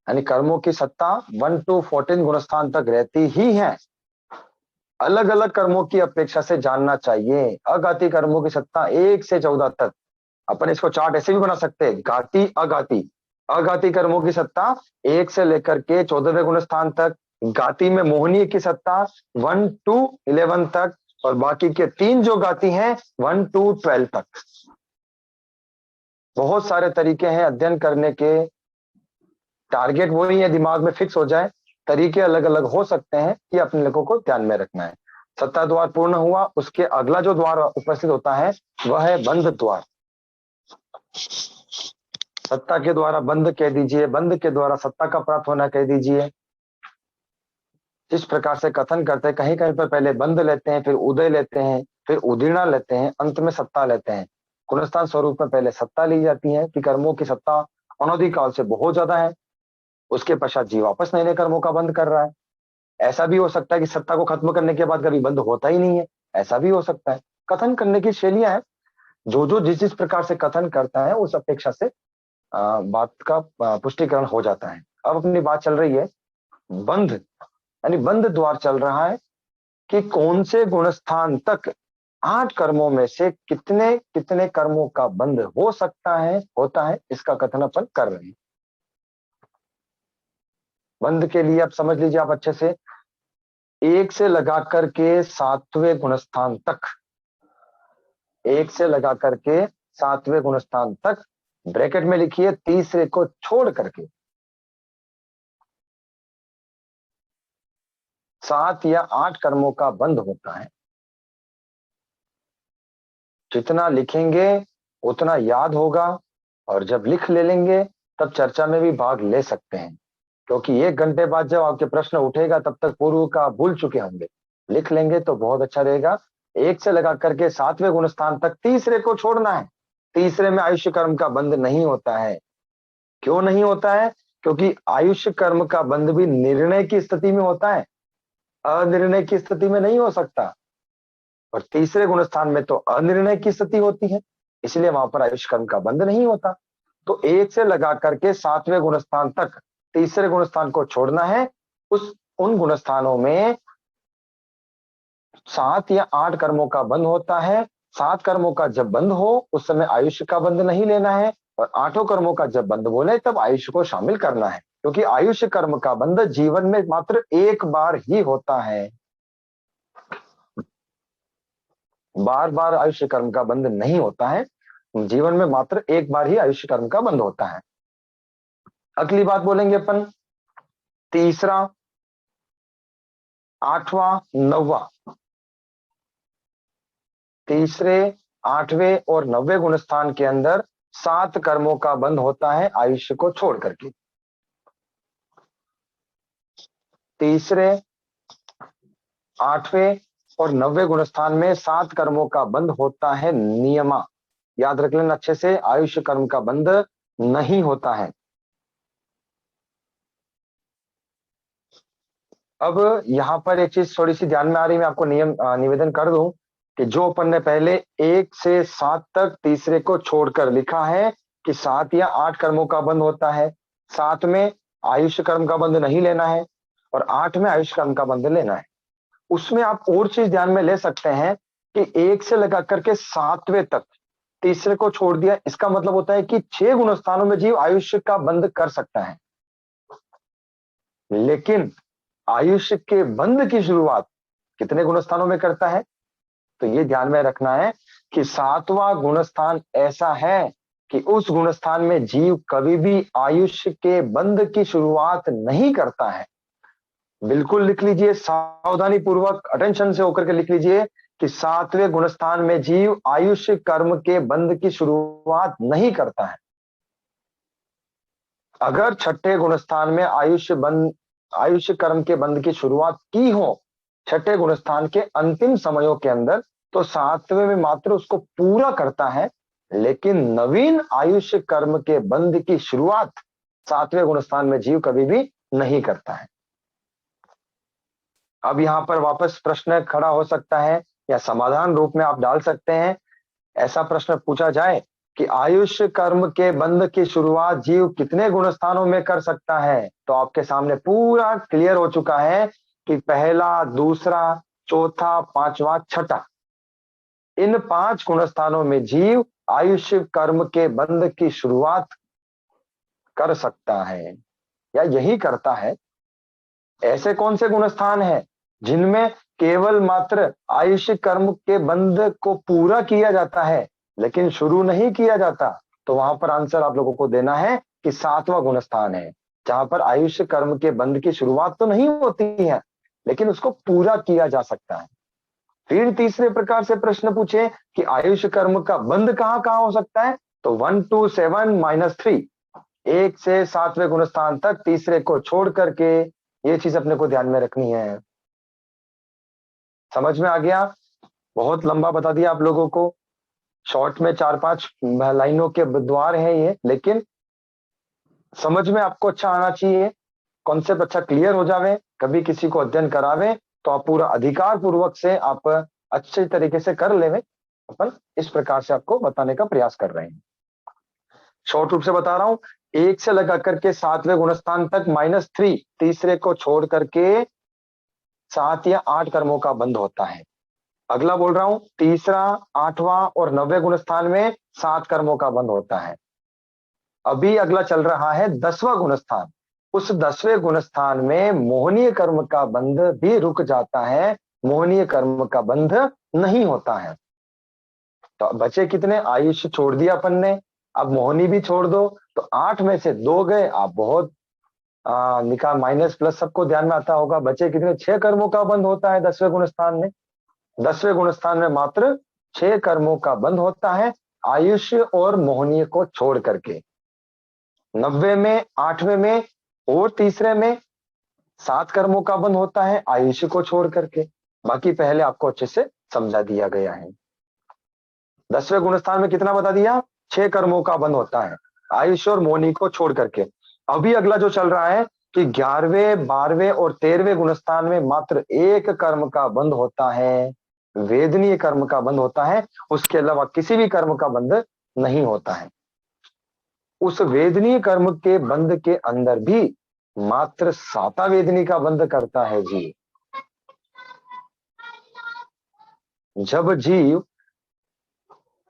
यानी कर्मों की सत्ता 1 to 14 गुणस्थान तक रहती ही है। अलग अलग कर्मों की अपेक्षा से जानना चाहिए। अघाती कर्मों की सत्ता 1 से 14 तक, अपन इसको चार्ट ऐसे भी बना सकते हैं, घाती अघाती। अघाती कर्मों की सत्ता 1 से लेकर के 14वें गुणस्थान तक, घाती में मोहनीय की सत्ता 1 to 11 तक, और बाकी के 3 जो घाती हैं 1 to 12 तक। बहुत सारे तरीके हैं अध्ययन करने के, टारगेट वही है, दिमाग में फिक्स हो जाए। तरीके अलग अलग हो सकते हैं, ये अपने लोगों को ध्यान में रखना है। सत्ता द्वार पूर्ण हुआ, उसके अगला जो द्वार उपस्थित होता है वह है बंध द्वार। सत्ता के द्वारा बंध कह दीजिए, बंध के द्वारा सत्ता का प्राप्त होना कह दीजिए। जिस प्रकार से कथन करते हैं, कहीं कहीं पर पहले बंध लेते हैं, फिर उदय लेते हैं, फिर उदीर्णा लेते हैं, अंत में सत्ता लेते हैं। गुणस्थान स्वरूप में पहले सत्ता ली जाती है कि कर्मों की सत्ता अनवधि काल से बहुत ज्यादा है, उसके पश्चात जीव वापस नए नए कर्मों का बंद कर रहा है। ऐसा भी हो सकता है कि सत्ता को खत्म करने के बाद कभी बंद होता ही नहीं है, ऐसा भी हो सकता है। कथन करने की शैलियां हैं, जो जो जिस जिस प्रकार से कथन करता है उस अपेक्षा से बात का पुष्टिकरण हो जाता है। अब अपनी बात चल रही है बंध, यानी बंध द्वार चल रहा है कि कौन से गुणस्थान तक 8 कर्मों में से कितने कितने कर्मों का बंध हो सकता है, होता है, इसका कथन अपन कर रहे हैं। बंध के लिए आप समझ लीजिए, आप अच्छे से 1 से लगा करके 7वें गुणस्थान तक, 1 से लगा करके 7वें गुणस्थान तक, ब्रैकेट में लिखिए तीसरे को छोड़ करके 7 या 8 कर्मों का बंध होता है। जितना लिखेंगे उतना याद होगा, और जब लिख ले लेंगे तब चर्चा में भी भाग ले सकते हैं, क्योंकि 1 घंटे बाद जब आपके प्रश्न उठेगा तब तक पूर्व का भूल चुके होंगे। लिख लेंगे तो बहुत अच्छा रहेगा। 1 से लगा करके 7वें गुणस्थान तक तीसरे को छोड़ना है। तीसरे में आयुष्य कर्म का बंध नहीं होता है। क्यों नहीं होता है? क्योंकि आयुष्य कर्म का बंध भी निर्णय की स्थिति में होता है, अनिर्णय की स्थिति में नहीं हो सकता। और तीसरे गुणस्थान में तो अनिर्णय की स्थिति होती है, इसलिए वहां पर आयुष्य कर्म का बंध नहीं होता। तो 1 से लगा करके 7वें गुणस्थान तक तीसरे गुणस्थान को छोड़ना है। उन गुणस्थानों में 7 या 8 कर्मों का बंध होता है। 7 कर्मों का जब बंध हो उस समय आयुष्य का बंध नहीं लेना है, और 8 कर्मों का जब बंध बोले तब आयुष्य को शामिल करना है, क्योंकि आयुष्य कर्म का बंध जीवन में मात्र एक बार ही होता है, बार बार आयुष्य कर्म का बंध नहीं होता है। जीवन में मात्र एक बार ही आयुष्य कर्म का बंध होता है। अगली बात बोलेंगे अपन, तीसरा, 8वां, 9वां। तीसरे, 8वें और 9वें गुणस्थान के अंदर 7 कर्मों का बंध होता है आयुष्य को छोड़ करके। तीसरे, 8वें और 9वें गुणस्थान में 7 कर्मों का बंध होता है नियमा। याद रख लेना अच्छे से, आयुष्य कर्म का बंध नहीं होता है। अब यहां पर एक चीज थोड़ी सी ध्यान में आ रही, मैं आपको निवेदन कर दूं कि जो अपन ने पहले 1 से 7 तक तीसरे को छोड़कर लिखा है कि 7 या 8 कर्मों का बंध होता है, 7 में आयुष्य कर्म का बंध नहीं लेना है और 8 में आयुष्य कर्म का बंध लेना है। उसमें आप और चीज ध्यान में ले सकते हैं कि 1 से लगा करके 7वें तक तीसरे को छोड़ दिया, इसका मतलब होता है कि 6 गुणस्थानों में जीव आयुष्य का बंध कर सकता है, लेकिन आयुष्य के बंध की शुरुआत कितने गुणस्थानों में करता है? तो ये ध्यान में रखना है कि सातवां गुणस्थान ऐसा है कि उस गुणस्थान में जीव कभी भी आयुष्य के बंध की शुरुआत नहीं करता है। बिल्कुल लिख लीजिए, सावधानी पूर्वक अटेंशन से होकर के लिख लीजिए कि सातवें गुणस्थान में जीव आयुष्य कर्म के बंध की शुरुआत नहीं करता है। अगर छठे गुणस्थान में आयुष्य कर्म के बंध की शुरुआत की हो छठे गुणस्थान के अंतिम समयों के अंदर, तो सातवें में मात्र उसको पूरा करता है, लेकिन नवीन आयुष्य कर्म के बंध की शुरुआत सातवें गुणस्थान में जीव कभी भी नहीं करता है। अब यहां पर वापस प्रश्न खड़ा हो सकता है या समाधान रूप में आप डाल सकते हैं। ऐसा प्रश्न पूछा जाए कि आयुष्य कर्म के बंध की शुरुआत जीव कितने गुणस्थानों में कर सकता है, तो आपके सामने पूरा क्लियर हो चुका है कि पहला, दूसरा, चौथा, पांचवा, छठा, इन 5 गुणस्थानों में जीव आयुष्य कर्म के बंध की शुरुआत कर सकता है या यही करता है। ऐसे कौन से गुणस्थान हैं जिनमें केवल मात्र आयुष्य कर्म के बंध को पूरा किया जाता है लेकिन शुरू नहीं किया जाता? तो वहां पर आंसर आप लोगों को देना है कि सातवां गुणस्थान है, जहां पर आयुष्य कर्म के बंध की शुरुआत तो नहीं होती है लेकिन उसको पूरा किया जा सकता है। फिर तीसरे प्रकार से प्रश्न पूछे कि आयुष्य कर्म का बंध कहां कहां हो सकता है, तो 1 to 7 - 3, 1 से 7वें गुणस्थान तक तीसरे को छोड़ करके, ये चीज अपने को ध्यान में रखनी है। समझ में आ गया? बहुत लंबा बता दिया आप लोगों को, शॉर्ट में 4-5 लाइनों के द्वार हैं ये, लेकिन समझ में आपको अच्छा आना चाहिए, कॉन्सेप्ट अच्छा क्लियर हो जावे, कभी किसी को अध्ययन करावे तो आप पूरा अधिकार पूर्वक से आप अच्छे तरीके से कर लेवे। अपन इस प्रकार से आपको बताने का प्रयास कर रहे हैं। शॉर्ट रूप से बता रहा हूं, 1 से लगा करके 7वें गुणस्थान तक -3, तीसरे को छोड़ करके 7 या 8 कर्मों का बंध होता है। अगला बोल रहा हूं, तीसरा, 8वां और 9वें गुणस्थान में 7 कर्मों का बंध होता है। अभी अगला चल रहा है 10वां गुणस्थान, उस 10वें गुणस्थान में मोहनीय कर्म का बंध भी रुक जाता है, मोहनीय कर्म का बंध नहीं होता है। तो बचे कितने? आयुष्य छोड़ दिया अपन ने, अब मोहनी भी छोड़ दो, तो 8 में से 2 गए। आप बहुत निकाल माइनस प्लस सबको ध्यान में आता होगा। बचे कितने? 6 कर्मों का बंध होता है 10वें गुणस्थान में। 10वें गुणस्थान में मात्र 6 कर्मों का बंध होता है, आयुष्य और मोहनीय को छोड़ करके। 90 में, 8वें में और तीसरे में 7 कर्मों का बंध होता है, आयुष्य को छोड़ करके। बाकी पहले आपको अच्छे से समझा दिया गया है। 10वें गुणस्थान में कितना बता दिया? 6 कर्मों का बंध होता है, आयुष्य और मोहनी को छोड़ करके। अभी अगला जो चल रहा है कि 11वें, 12वें और 13वें गुणस्थान में मात्र 1 कर्म का बंध होता है, वेदनीय कर्म का बंध होता है, उसके अलावा किसी भी कर्म का बंध नहीं होता है। उस वेदनीय कर्म के बंध के अंदर भी मात्र 7वां वेदनी का बंध करता है जी। जब जीव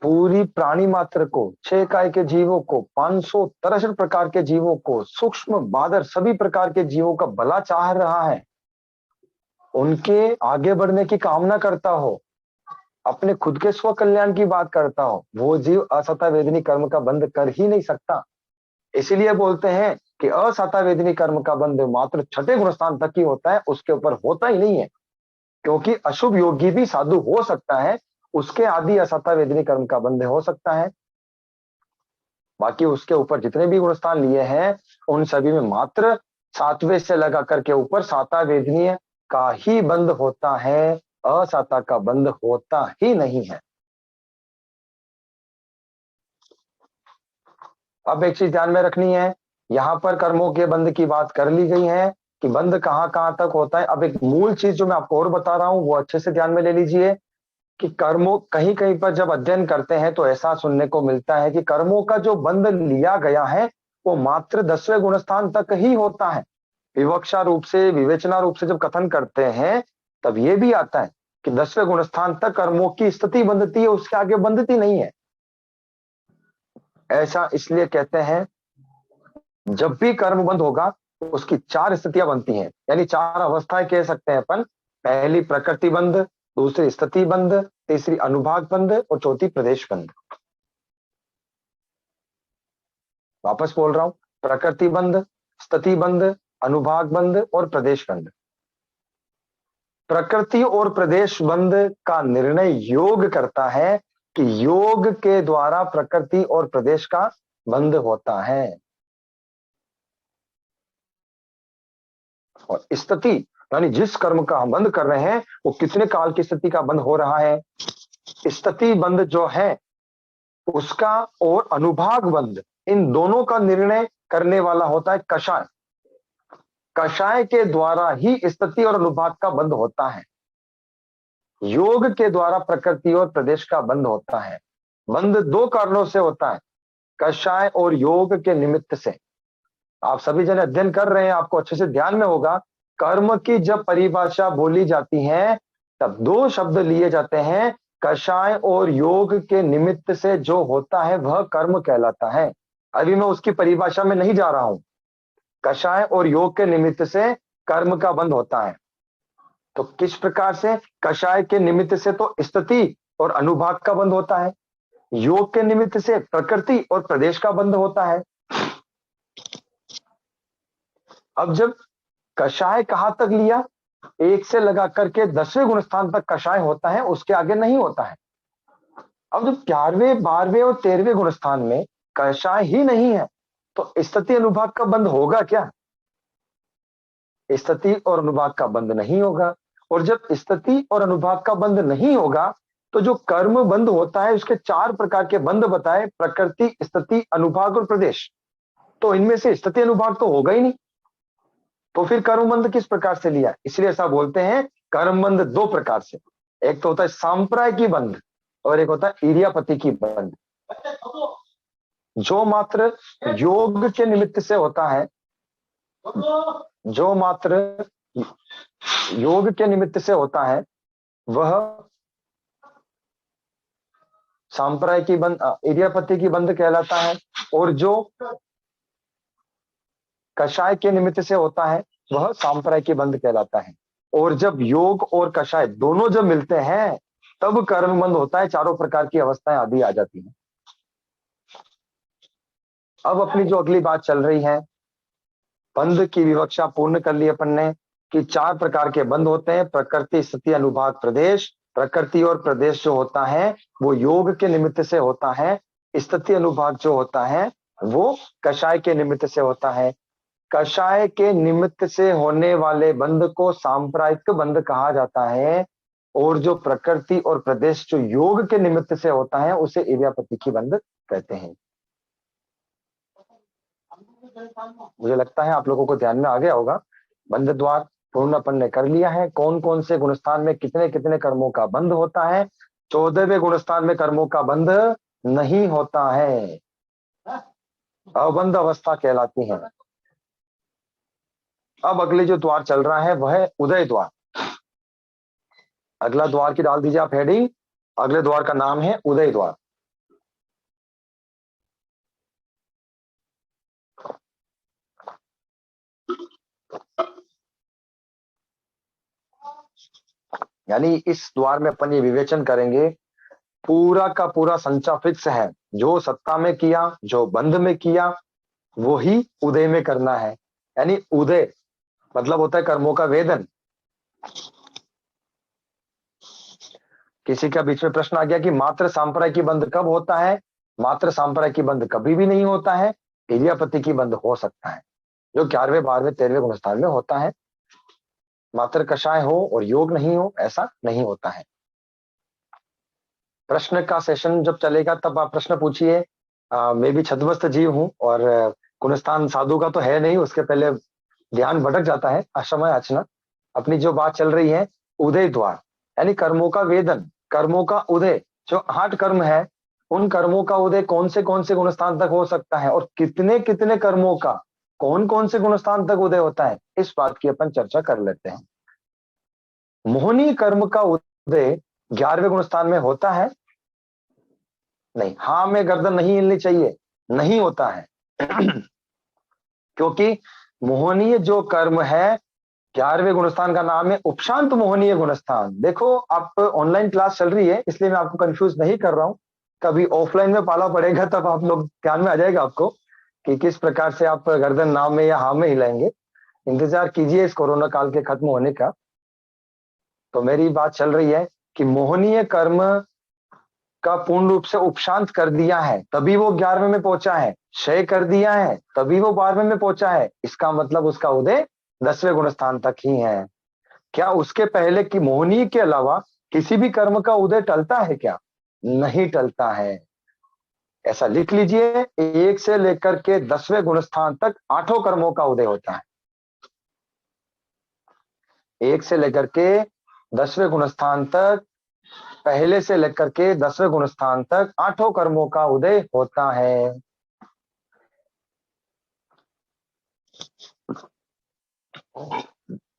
पूरी प्राणी मात्र को, 6 काय के जीवों को, 563 प्रकार के जीवों को, सूक्ष्म बादर सभी प्रकार के जीवों का भला चाह रहा है, उनके आगे बढ़ने की कामना करता हो, अपने खुद के स्व कल्याण की बात करता हो, वो जीव असता वेदनी कर्म का बंध कर ही नहीं सकता। इसीलिए बोलते हैं कि असता वेदनी कर्म का बंध मात्र छठे गुणस्थान तक ही होता है, उसके ऊपर होता ही नहीं है। क्योंकि अशुभ योगी भी साधु हो सकता है, उसके आदि असता वेदनी कर्म का बंध हो सकता है। बाकी उसके ऊपर जितने भी गुणस्थान लिए हैं उन सभी में मात्र 7वें से लगा करके ऊपर 7वां वेदनीय का ही बंध होता है, असता का बंध होता ही नहीं है। अब एक चीज ध्यान में रखनी है, यहां पर कर्मों के बंध की बात कर ली गई है कि बंध कहां कहां तक होता है। अब एक मूल चीज जो मैं आपको और बता रहा हूं वो अच्छे से ध्यान में ले लीजिए कि कर्मों, कहीं कहीं पर जब अध्ययन करते हैं तो ऐसा सुनने को मिलता है कि कर्मों का जो बंध लिया गया है वो मात्र 10वें गुणस्थान तक ही होता है। विवक्षा रूप से, विवेचना रूप से जब कथन करते हैं तब ये भी आता है कि 10वें गुणस्थान तक कर्मों की स्थिति बंधती है, उसके आगे बंधती नहीं है। ऐसा इसलिए कहते हैं जब भी कर्म बंध होगा उसकी 4 स्थितियां बनती हैं, यानी 4 अवस्थाएं कह सकते हैं अपन। पहली प्रकृति बंध, दूसरी स्थिति बंध, तीसरी अनुभाग बंध और चौथी प्रदेश बंध। वापस बोल रहा हूं, प्रकृति बंध, स्थिति बंध, अनुभाग बंध और प्रदेश बंध। प्रकृति और प्रदेश बंध का निर्णय योग करता है कि योग के द्वारा प्रकृति और प्रदेश का बंध होता है। और स्थिति यानी जिस कर्म का हम बंद कर रहे हैं वो कितने काल की स्थिति का बंद हो रहा है, स्थिति बंद जो है उसका और अनुभाग बंद, इन दोनों का निर्णय करने वाला होता है कषाय। कषाय के द्वारा ही स्थिति और अनुभाग का बंद होता है। योग के द्वारा प्रकृति और प्रदेश का बंद होता है। बंद दो कारणों से होता है, कषाय और योग के निमित्त से। आप सभी जन अध्ययन कर रहे हैं, आपको अच्छे से ध्यान में होगा, कर्म की जब परिभाषा बोली जाती है तब दो शब्द लिए जाते हैं, कषाय और योग के निमित्त से जो होता है वह कर्म कहलाता है। अभी मैं उसकी परिभाषा में नहीं जा रहा हूं। कषाय और योग के निमित्त से कर्म का बंध होता है। तो किस प्रकार से? कषाय के निमित्त से तो स्थिति और अनुभाग का बंध होता है, योग के निमित्त से प्रकृति और प्रदेश का बंध होता है। अब जब कषाय कहां तक लिया, एक से लगा करके 10वें गुणस्थान तक कषाय होता है, उसके आगे नहीं होता है। अब जब 11वें 12वें और 13वें गुणस्थान में कषाय ही नहीं है तो स्थिति अनुभाग का बंध होगा क्या? स्थिति और अनुभाग का बंध नहीं होगा। और जब स्थिति और अनुभाग का बंध नहीं होगा तो जो कर्म बंध होता है उसके 4 प्रकार के बंध बताए, प्रकृति, स्थिति, अनुभाग और प्रदेश। तो इनमें से स्थिति अनुभाग तो होगा ही नहीं, तो फिर कर्मबंध किस प्रकार से लिया? इसलिए ऐसा बोलते हैं कर्मबंध 2 प्रकार से, एक तो होता है सांप्राय की बंध और एक होता है इरियापति की बंध। जो मात्र योग के निमित्त से होता है, जो मात्र योग के निमित्त से होता है वह सांप्राय की बंध, इरियापति की बंध कहलाता है। और जो कषाय के निमित्त से होता है वह सांप्राय की बंध कहलाता है। और जब योग और कषाय दोनों जब मिलते हैं तब कर्म बंध होता है, चारों प्रकार की अवस्थाएं आदि आ जाती हैं। अब अपनी जो अगली बात चल रही है, बंध की विवक्षा पूर्ण कर ली अपन ने कि 4 प्रकार के बंध होते हैं, प्रकृति, स्थिति, अनुभाग, प्रदेश। प्रकृति और प्रदेश जो होता है वो योग के निमित्त से होता है, स्थिति अनुभाग जो होता है वो कषाय के निमित्त से होता है। कषाय के निमित्त से होने वाले बंध को सांप्रायिक बंध कहा जाता है, और जो प्रकृति और प्रदेश जो योग के निमित्त से होता है उसे इरियापति की बंध कहते हैं। मुझे लगता है आप लोगों को ध्यान में आ गया होगा। बंध द्वार पूर्ण अपन ने कर लिया है, कौन कौन से गुणस्थान में कितने कितने कर्मों का बंध होता है। 14वें गुणस्थान में कर्मों का बंध नहीं होता है, अबंध अवस्था कहलाती है। अब अगले जो द्वार चल रहा है वह है उदय द्वार। अगला द्वार की डाल दीजिए आप हेडिंग, अगले द्वार का नाम है उदय द्वार। यानी इस द्वार में अपन ये विवेचन करेंगे, पूरा का पूरा संचा फिक्स है, जो सत्ता में किया, जो बंध में किया, वो ही उदय में करना है। यानी उदय मतलब होता है कर्मों का वेदन। किसी का बीच में प्रश्न आ गया कि मात्र सांप्राय की बंध कब होता है? मात्र सांप्राय की बंध कभी भी नहीं होता है, इरियापति की बंध हो सकता है जो 11वें 12वें 13वें गुणस्थान में होता है। मात्र कषाय हो और योग नहीं हो ऐसा नहीं होता है। प्रश्न का सेशन जब चलेगा तब आप प्रश्न पूछिए। मैं भी छद्मस्त जीव हूं और गुणस्थान साधु का तो है नहीं, उसके पहले ध्यान भटक जाता है, अक्षमय याचना। अपनी जो बात चल रही है उदय द्वार यानी कर्मों का वेदन, कर्मों का उदय। जो 8 कर्म है उन कर्मों का उदय कौन से गुणस्थान तक हो सकता है और कितने कितने कर्मों का कौन से गुणस्थान तक उदय होता है, इस बात की अपन चर्चा कर लेते हैं। मोहनी कर्म का उदय 11वें गुणस्थान में होता है? नहीं। हाँ में गर्दन नहीं हिलनी चाहिए, नहीं होता है क्योंकि मोहनीय जो कर्म है 11वें गुणस्थान का नाम है उपशांत मोहनीय गुणस्थान। देखो, आप ऑनलाइन क्लास चल रही है इसलिए मैं आपको कंफ्यूज नहीं कर रहा हूं। कभी ऑफलाइन में पाला पड़ेगा तब आप लोग ध्यान में आ जाएगा आपको कि किस प्रकार से आप गर्दन नाव में या हाँ में हिलाएंगे। इंतजार कीजिए इस कोरोना काल के खत्म होने का। तो मेरी बात चल रही है कि मोहनीय कर्म का पूर्ण रूप से उपशांत कर दिया है तभी वो 11वें में पहुंचा है, क्षय कर दिया है तभी वो 12वें में पहुंचा है। इसका मतलब उसका उदय 10वें गुणस्थान तक ही है। क्या उसके पहले की मोहनीय के अलावा किसी भी कर्म का उदय टलता है क्या? नहीं टलता है। ऐसा लिख लीजिए, 1 से लेकर के 10वें गुणस्थान तक 8 कर्मों का उदय होता है। 1 से लेकर के 10वें गुणस्थान तक, पहले से लेकर के 10वें गुणस्थान तक 8 कर्मों का उदय होता है।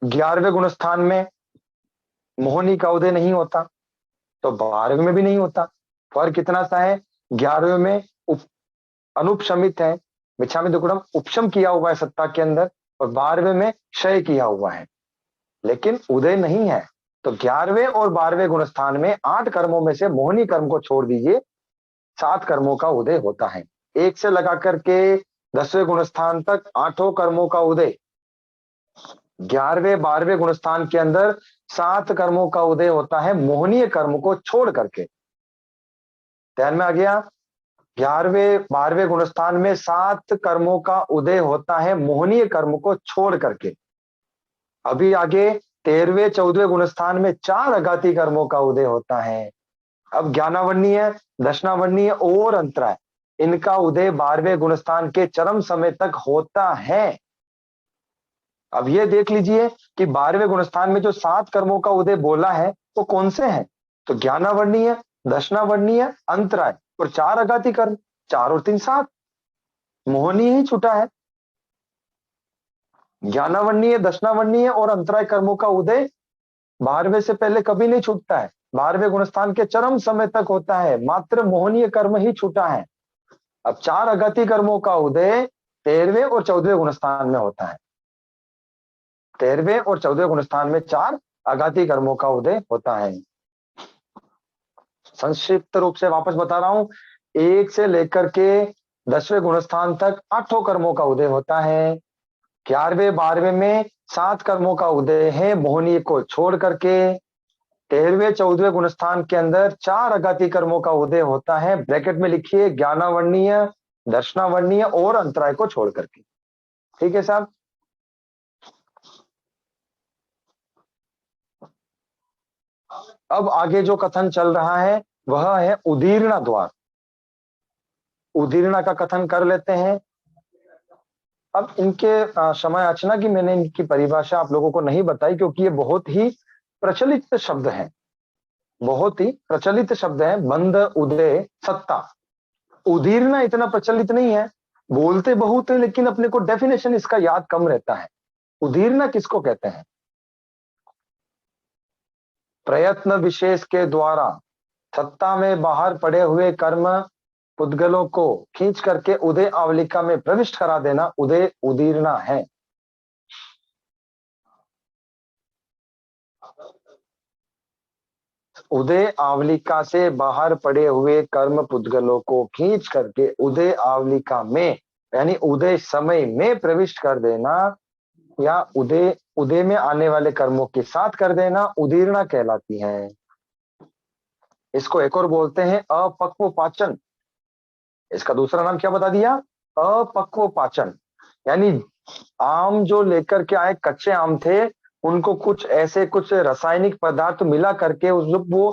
ग्यारहवें गुणस्थान में मोहनी का उदय नहीं होता तो 12वें में भी नहीं होता। फर्क कितना सा है, 11वें में अनुपशमित है, मिच्छामि दुक्कडम उपशम किया हुआ है सत्ता के अंदर, और 12वें में क्षय किया हुआ है लेकिन उदय नहीं है। तो 11वें और 12वें गुणस्थान में 8 कर्मों में से मोहनी कर्म को छोड़ दीजिए, 7 कर्मों का उदय होता है। 1 से लगा करके 10वें गुणस्थान तक 8 कर्मों का उदय, 11वें 12वें गुणस्थान के अंदर 7 कर्मों का उदय होता है मोहनीय कर्म को छोड़ करके। ध्यान में आ गया? 11वें 12वें गुणस्थान में 7 कर्मों का उदय होता है मोहनीय कर्म को छोड़ करके। अभी आगे 13वें 14वें गुणस्थान में 4 अघाती कर्मों का उदय होता है। अब ज्ञानावरणीय, दशनावरणीय और अंतराय, इनका उदय 12वें गुणस्थान के चरम समय तक होता है। अब ये देख लीजिए कि 12वें गुणस्थान में जो 7 कर्मों का उदय बोला है वो कौन से हैं? तो ज्ञानावरणीय, दशनावरणीय, अंतराय और 4 अघाती कर्म। 4 और 3 7, मोहनीय ही छूटा है। ज्ञानावरणीय, दशनावरणीय और अंतराय कर्मों का उदय 12वें से पहले कभी नहीं छूटता है, 12वें गुणस्थान के चरम समय तक होता है, मात्र मोहनीय कर्म ही छूटा है। अब 4 अघाती कर्मों का उदय 13वें और 14वें गुणस्थान में होता है। 13वें और 14वें गुणस्थान में 4 अघाती कर्मों का उदय होता है। संक्षिप्त रूप से वापस बता रहा हूं, 1 से लेकर के 10वें गुणस्थान तक 8 कर्मों का उदय होता है। 11वें 12वें में 7 कर्मों का उदय है मोहनीय को छोड़ करके। 13वें 14वें गुणस्थान के अंदर 4 अघाती कर्मों का उदय होता है, ब्रैकेट में लिखिए ज्ञानावरणीय, दर्शनावरणीय और अंतराय को छोड़ करके। ठीक है साहब? अब आगे जो कथन चल रहा है वह है उदीर्णा द्वार। उदीर्णा का कथन कर लेते हैं। अब इनके समय याचना की मैंने इनकी परिभाषा आप लोगों को नहीं बताई क्योंकि ये बहुत ही प्रचलित शब्द है, बहुत ही प्रचलित शब्द है। बंध, उदय, सत्ता। उदीर्णा इतना प्रचलित नहीं है, बोलते बहुत है लेकिन अपने को डेफिनेशन इसका याद कम रहता है। उदीर्णा किसको कहते हैं? प्रयत्न विशेष के द्वारा सत्ता में बाहर पड़े हुए कर्म पुद्गलों को खींच करके उदय आवलिका में प्रविष्ट करा देना उदय उदीर्णा है। उदय आवलिका से बाहर पड़े हुए कर्म पुद्गलों को खींच करके उदय आवलिका में यानी उदय समय में प्रविष्ट कर देना या उदय उदय में आने वाले कर्मों के साथ कर देना उदीर्णा कहलाती है। इसको एक और बोलते हैं अपक्व पाचन। इसका दूसरा नाम क्या बता दिया? अपक्व पाचन। यानी आम जो लेकर के आए कच्चे आम थे उनको कुछ ऐसे कुछ रासायनिक पदार्थ मिला करके जब वो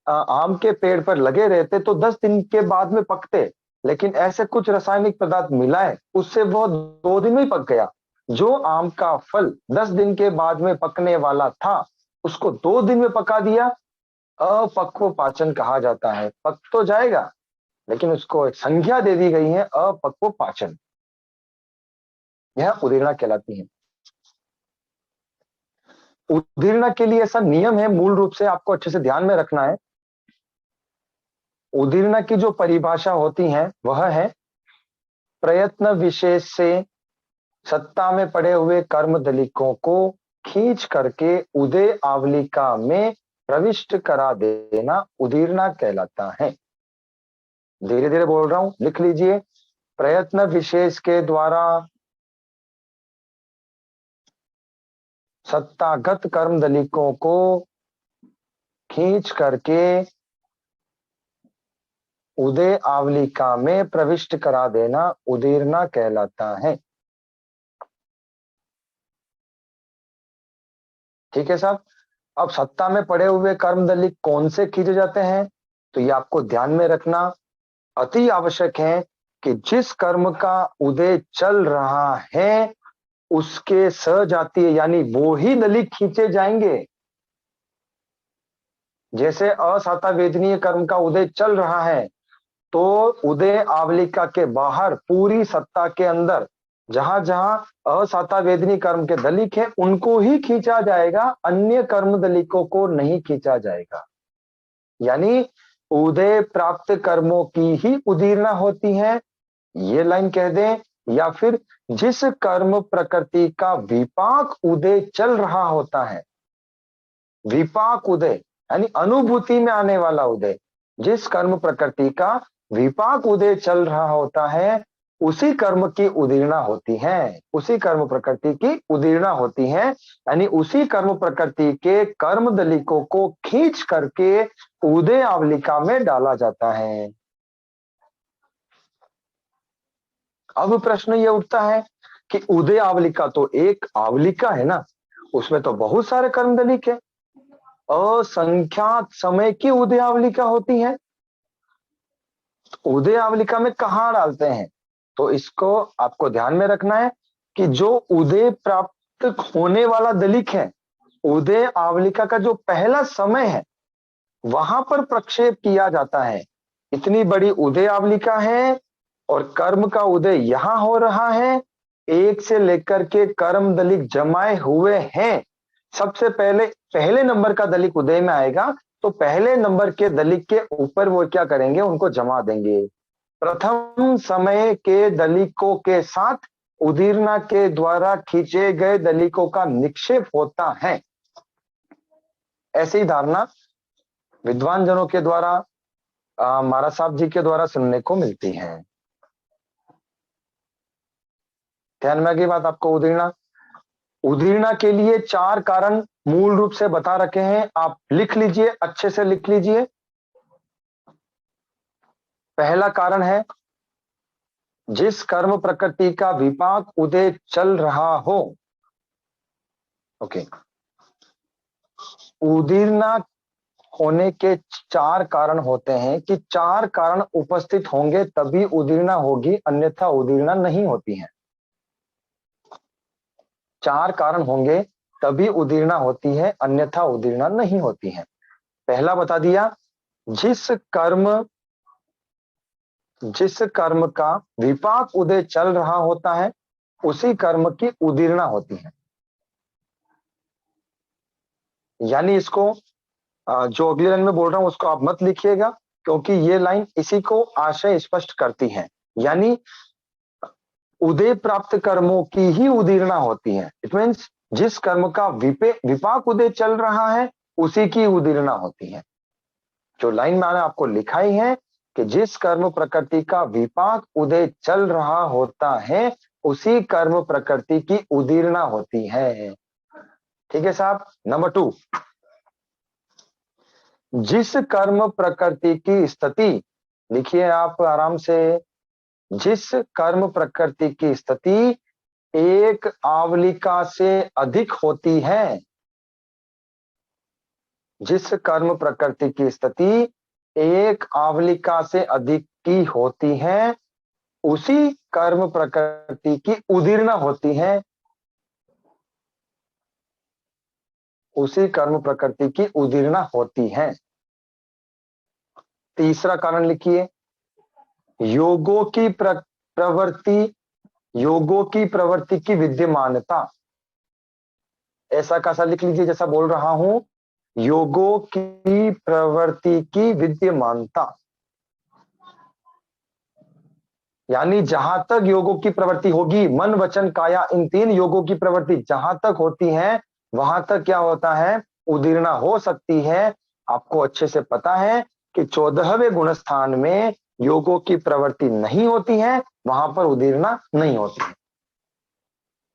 आम के पेड़ पर लगे रहते तो 10 दिन के बाद में पकते, लेकिन ऐसे कुछ रासायनिक पदार्थ मिलाए उससे वो 2 दिन में पक गया। जो आम का फल 10 दिन के बाद में पकने वाला था उसको 2 दिन में पका दिया, अपक्व पाचन कहा जाता है। पक तो जाएगा लेकिन उसको एक संज्ञा दे दी गई है अपक्व पाचन, यह उदीर्णा कहलाती है। उदीर्णा के लिए ऐसा नियम है, मूल रूप से आपको अच्छे से ध्यान में रखना है। उदीर्णा की जो परिभाषा होती है वह है प्रयत्न विशेष से सत्ता में पड़े हुए कर्म दलिकों को खींच करके उदय आवलिका में प्रविष्ट करा देना उदीरना कहलाता है। धीरे धीरे बोल रहा हूं, लिख लीजिए। प्रयत्न विशेष के द्वारा सत्तागत कर्म दलिकों को खींच करके उदय आवलिका में प्रविष्ट करा देना उदीरना कहलाता है। ठीक है साहब। अब सत्ता में पड़े हुए कर्म दलिक कौन से खींचे जाते हैं, तो ये आपको ध्यान में रखना अति आवश्यक है कि जिस कर्म का उदय चल रहा है उसके सजातीय यानी वो ही दलिक खींचे जाएंगे। जैसे असाता वेदनीय कर्म का उदय चल रहा है तो उदय आवलिका के बाहर पूरी सत्ता के अंदर जहां जहां असाता वेदनी कर्म के दलिक है उनको ही खींचा जाएगा, अन्य कर्म दलिकों को नहीं खींचा जाएगा। यानी उदय प्राप्त कर्मों की ही उदीरना होती है, ये लाइन कह दें। या फिर जिस कर्म प्रकृति का विपाक उदय चल रहा होता है, विपाक उदय यानी अनुभूति में आने वाला उदय, जिस कर्म प्रकृति का विपाक उदय चल रहा होता है उसी कर्म की उदीरना होती है, उसी कर्म प्रकृति की उदीरना होती है। यानी उसी कर्म प्रकृति के कर्म दलिकों को खींच करके उदय आवलिका में डाला जाता है। अब प्रश्न ये उठता है कि उदय आवलिका तो एक आवलिका है ना, उसमें तो बहुत सारे कर्म दलिक है, असंख्यात समय की उदय आवलिका होती है, उदय आवलिका में कहां डालते हैं? तो इसको आपको ध्यान में रखना है कि जो उदय प्राप्त होने वाला दलिक है, उदय आवलिका का जो पहला समय है वहां पर प्रक्षेप किया जाता है। इतनी बड़ी उदय आवलिका है और कर्म का उदय यहां हो रहा है, एक से लेकर के कर्म दलिक जमाए हुए हैं। सबसे पहले पहले नंबर का दलिक उदय में आएगा तो पहले नंबर के दलिक के ऊपर वो क्या करेंगे, उनको जमा देंगे। प्रथम समय के दलिकों के साथ उदीरना के द्वारा खींचे गए दलिकों का निक्षेप होता है। ऐसी धारणा विद्वान जनों के द्वारा महाराज साहब जी के द्वारा सुनने को मिलती है। ध्यान में की बात आपको। उदीरना उदीरना के लिए 4 कारण मूल रूप से बता रखे हैं, आप लिख लीजिए, अच्छे से लिख लीजिए। पहला कारण है जिस कर्म प्रकृति का विपाक उदय चल रहा हो। ओके, उदीरना होने के 4 कारण होते हैं कि 4 कारण उपस्थित होंगे तभी उदीरना होगी, अन्यथा उदीरना नहीं होती है। 4 कारण होंगे तभी उदीरना होती है, अन्यथा उदीरना नहीं होती है। पहला बता दिया, जिस कर्म का विपाक उदय चल रहा होता है उसी कर्म की उदीरना होती है। यानी इसको जो अगली लाइन में बोल रहा हूं उसको आप मत लिखिएगा, क्योंकि ये लाइन इसी को आशय स्पष्ट करती है। यानी उदय प्राप्त कर्मों की ही उदीरना होती है। इट मीन्स जिस कर्म का विपाक उदय चल रहा है उसी की उदीरना होती है। जो लाइन मैंने आपको लिखाई है कि जिस कर्म प्रकृति का विपाक उदय चल रहा होता है उसी कर्म प्रकृति की उदीरना होती है। ठीक है साहब। नंबर 2, जिस कर्म प्रकृति की स्थिति, लिखिए आप आराम से, जिस कर्म प्रकृति की स्थिति एक आवलिका से अधिक होती है, जिस कर्म प्रकृति की स्थिति एक आवलिका से अधिक की होती है उसी कर्म प्रकृति की उदीरना होती है, उसी कर्म प्रकृति की उदीरना होती है। तीसरा कारण लिखिए, योगों की प्रवृत्ति की विद्यमानता। ऐसा कैसा लिख लीजिए जैसा बोल रहा हूं, योगों की प्रवृत्ति की विद्यमानता। यानी जहां तक योगों की प्रवृत्ति होगी, मन वचन काया, इन 3 योगों की प्रवृत्ति जहां तक होती है वहां तक क्या होता है, उदीर्णा हो सकती है। आपको अच्छे से पता है कि 14वें गुणस्थान में योगों की प्रवृत्ति नहीं होती है, वहां पर उदीर्णा नहीं होती है।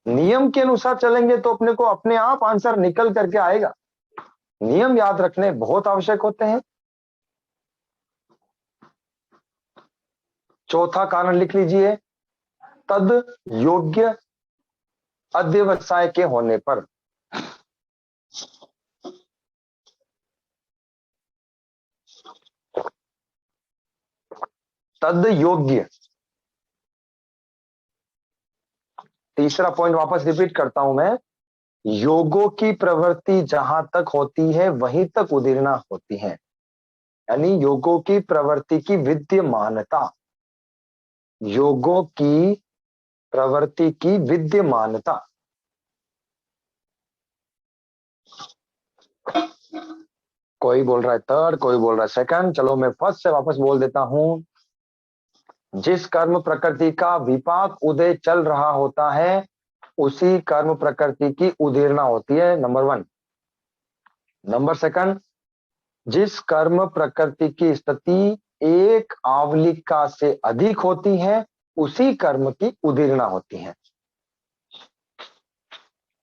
नियम के अनुसार चलेंगे तो अपने को अपने आप आंसर निकल करके आएगा। नियम याद रखने बहुत आवश्यक होते हैं। चौथा कारण लिख लीजिए, तद योग्य अध्यवसाय के होने पर। तद योग्य, तीसरा पॉइंट वापस रिपीट करता हूं मैं, योगों की प्रवृत्ति जहां तक होती है वहीं तक उदीर्णा होती है। यानी योगों की प्रवृत्ति की विद्यमानता, योगों की प्रवृत्ति की विद्यमानता। कोई बोल रहा है थर्ड, कोई बोल रहा है सेकंड, चलो मैं फर्स्ट से वापस बोल देता हूं। जिस कर्म प्रकृति का विपाक उदय चल रहा होता है उसी कर्म प्रकृति की उदीर्णा होती है, नंबर 1। नंबर सेकंड, जिस कर्म प्रकृति की स्थिति एक आवलिका से अधिक होती है उसी कर्म की उदीर्णा होती है।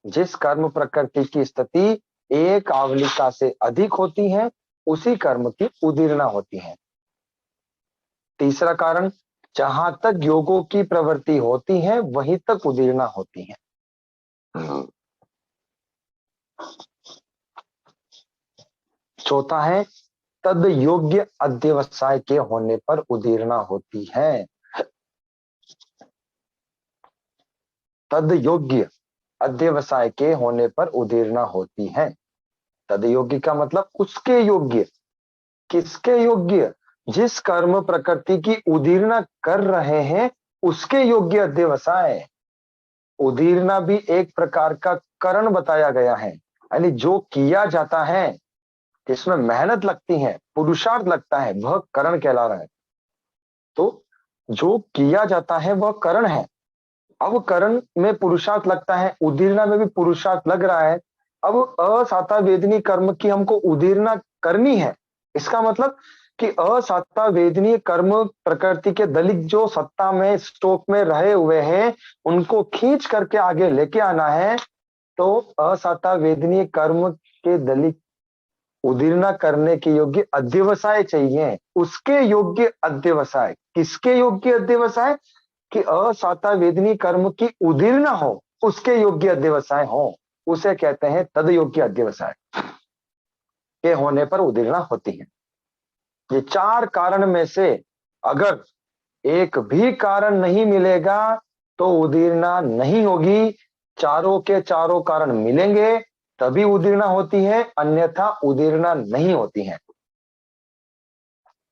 जिस कर्म प्रकृति की स्थिति एक आवलिका से अधिक होती है उसी कर्म की उदीर्णा होती है। तीसरा कारण, जहां तक योगों की प्रवृत्ति होती है वहीं तक उदीर्णा होती है। चौथा है, तद योग्य अध्यवसाय के होने पर उदीर्णा होती है। तद योग्य अध्यवसाय के होने पर उदीर्णा होती है। तद योग्य का मतलब उसके योग्य, किसके योग्य, जिस कर्म प्रकृति की उदीर्णा कर रहे हैं उसके योग्य अध्यवसाय। उदीर्णा भी एक प्रकार का करण बताया गया है, यानी जो किया जाता है, जिसमें मेहनत लगती है, पुरुषार्थ लगता है, वह करण कहला रहा है। तो जो किया जाता है वह करण है। अब करण में पुरुषार्थ लगता है, उदीर्णा में भी पुरुषार्थ लग रहा है। अब असाता वेदनी कर्म की हमको उदीर्णा करनी है। इसका मतलब कि असाता वेदनीय कर्म प्रकृति के दलित जो सत्ता में स्टोक में रहे हुए हैं उनको खींच करके आगे लेके आना है। तो असाता वेदनीय कर्म के दलित उदीर्णा करने के योग्य अध्यवसाय चाहिए, उसके योग्य अध्यवसाय। किसके योग्य अध्यवसाय, कि असाता वेदनी कर्म की उदीर्णा हो उसके योग्य अध्यवसाय हो, उसे कहते हैं तद योग्य अध्यवसाय के होने पर उदीर्णा होती है। ये 4 कारण में से अगर एक भी कारण नहीं मिलेगा तो उदीर्णा नहीं होगी। चारों के चारों कारण मिलेंगे तभी उदीर्णा होती है, अन्यथा उदीर्णा नहीं होती है।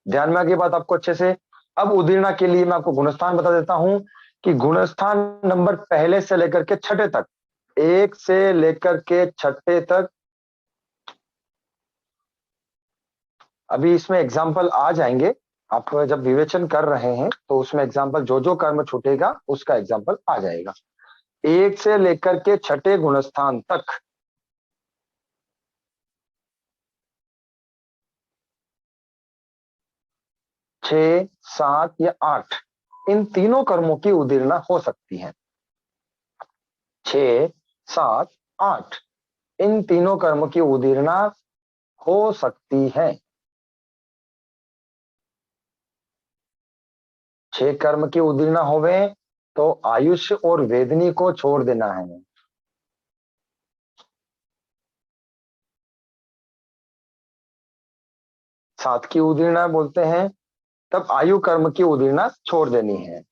ध्यान में आ गई बात आपको अच्छे से। अब उदीर्णा के लिए मैं आपको गुणस्थान बता देता हूं कि गुणस्थान नंबर पहले से लेकर के छठे तक, 1 से लेकर के छठे तक, अभी इसमें एग्जाम्पल आ जाएंगे। आप जब विवेचन कर रहे हैं तो उसमें एग्जाम्पल जो जो कर्म छूटेगा उसका एग्जाम्पल आ जाएगा। 1 से लेकर के छठे गुणस्थान तक 6, 7 या 8 इन तीनों कर्मों की उदीर्णा हो सकती है। 6, 7, 8 इन तीनों कर्म की उदीर्णा हो सकती है। 6 कर्म की उदीर्णा होवे तो आयुष्य और वेदनी को छोड़ देना है। 7 की उदीर्णा बोलते हैं तब आयु कर्म की उदीर्णा छोड़ देनी है।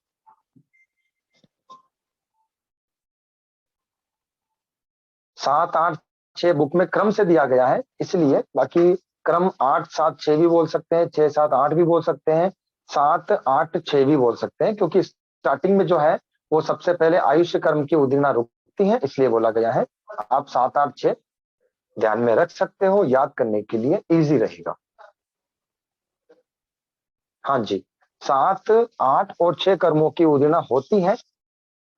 7, 8, 6 बुक में क्रम से दिया गया है इसलिए, बाकी क्रम 8, 7, 6 भी बोल सकते हैं, 6, 7, 8 भी बोल सकते हैं, 7, 8, 6 भी बोल सकते हैं, क्योंकि स्टार्टिंग में जो है वो सबसे पहले आयुष्य कर्म की उदीर्णा रुकती है इसलिए बोला गया है। आप 7, 8, 6 ध्यान में रख सकते हो, याद करने के लिए इजी रहेगा। हाँ जी, 7, 8 और 6 कर्मों की उदीर्णा होती है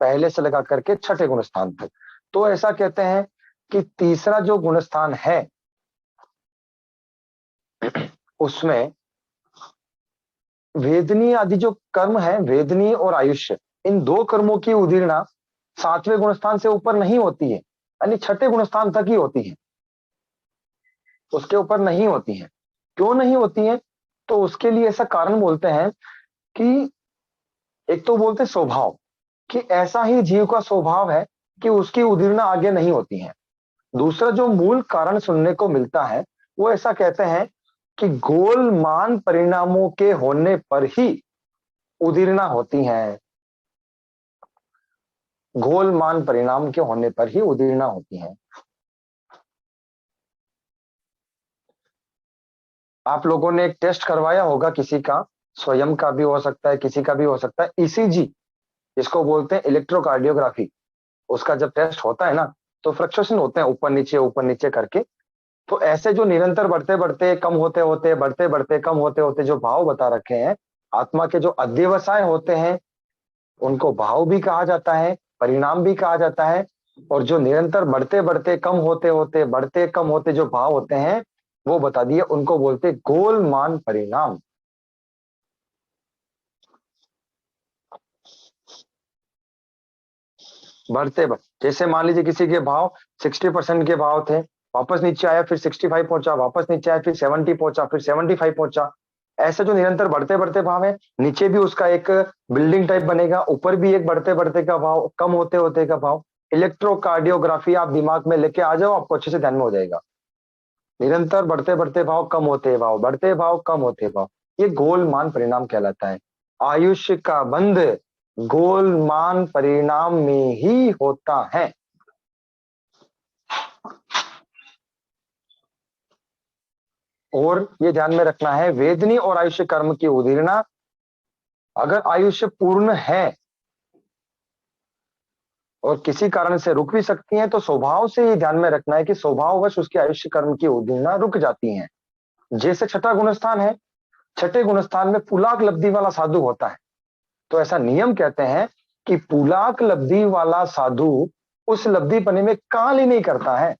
पहले से लगा करके छठे गुण स्थान तक। तो ऐसा कहते हैं कि तीसरा जो गुणस्थान है उसमें वेदनीय आदि जो कर्म है, वेदनीय और आयुष्य, इन दो कर्मों की उदीर्णा सातवें गुणस्थान से ऊपर नहीं होती है, यानी छठे गुणस्थान तक ही होती है, उसके ऊपर नहीं होती है। क्यों नहीं होती है? तो उसके लिए ऐसा कारण बोलते हैं कि एक तो बोलते स्वभाव, कि ऐसा ही जीव का स्वभाव है कि उसकी उदीर्णा आगे नहीं होती है। दूसरा जो मूल कारण सुनने को मिलता है वो ऐसा कहते हैं कि गोलमान परिणामों के होने पर ही उदीर्णा होती है, गोलमान परिणाम के होने पर ही उदीर्णा होती है। आप लोगों ने एक टेस्ट करवाया होगा किसी का, स्वयं का भी हो सकता है, किसी का भी हो सकता है, ईसीजी, इसको बोलते हैं इलेक्ट्रोकार्डियोग्राफी। उसका जब टेस्ट होता है ना, तो फ्लक्चुएशन होते हैं ऊपर नीचे करके। तो ऐसे जो निरंतर बढ़ते बढ़ते कम होते होते, बढ़ते बढ़ते कम होते होते जो भाव बता रखे हैं, आत्मा के जो अध्यवसाय होते हैं उनको भाव भी कहा जाता है, परिणाम भी कहा जाता है। और जो निरंतर बढ़ते बढ़ते कम होते होते, बढ़ते कम होते जो भाव होते हैं वो बता दिए, उनको बोलते गोलमान परिणाम। बढ़ते जैसे मान लीजिए किसी के भाव 60% के भाव थे, वापस नीचे आया, फिर 65 पहुंचा, वापस नीचे आया, फिर 70 पहुंचा, फिर 75 पहुंचा। ऐसे जो निरंतर बढ़ते बढ़ते भाव है, नीचे भी उसका एक बिल्डिंग टाइप बनेगा, ऊपर भी एक बढ़ते बढ़ते का भाव, कम होते होते का भाव। इलेक्ट्रोकार्डियोग्राफी आप दिमाग में लेके आ जाओ, आपको अच्छे से ध्यान में हो जाएगा। निरंतर बढ़ते बढ़ते भाव, कम होते भाव, बढ़ते भाव, कम होते भाव, ये गोलमान परिणाम कहलाता है। आयुष्य का बंध गोलमान परिणाम में ही होता है। और ये ध्यान में रखना है, वेदनी और आयुष्य कर्म की उदीर्णा अगर आयुष्य पूर्ण है और किसी कारण से रुक भी सकती है, तो स्वभाव से ये ध्यान में रखना है कि स्वभाववश उसकी आयुष्य कर्म की उदीर्णा रुक जाती है। जैसे छठा गुणस्थान है, छठे गुणस्थान में पुलाक लब्धि वाला साधु होता है, तो ऐसा नियम कहते हैं कि पुलाक लब्धि वाला साधु उस लब्धि पने में काल ही नहीं करता है।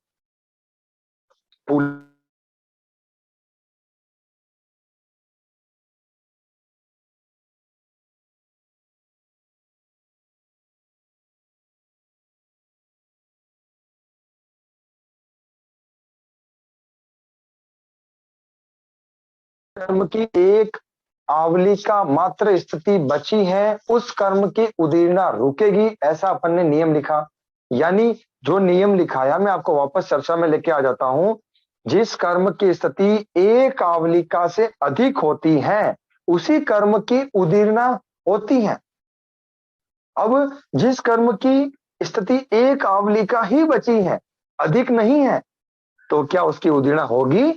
कर्म की एक आवली का मात्र स्थिति बची है, उस कर्म की उदीर्णा रुकेगी, ऐसा अपन ने नियम लिखा। यानी जो नियम लिखाया मैं आपको वापस चर्चा में लेके आ जाता हूं। जिस कर्म की स्थिति एक आवलिका से अधिक होती है उसी कर्म की उदीर्णा होती है। अब जिस कर्म की स्थिति एक आवलिका ही बची है, अधिक नहीं है, तो क्या उसकी उदीर्णा होगी?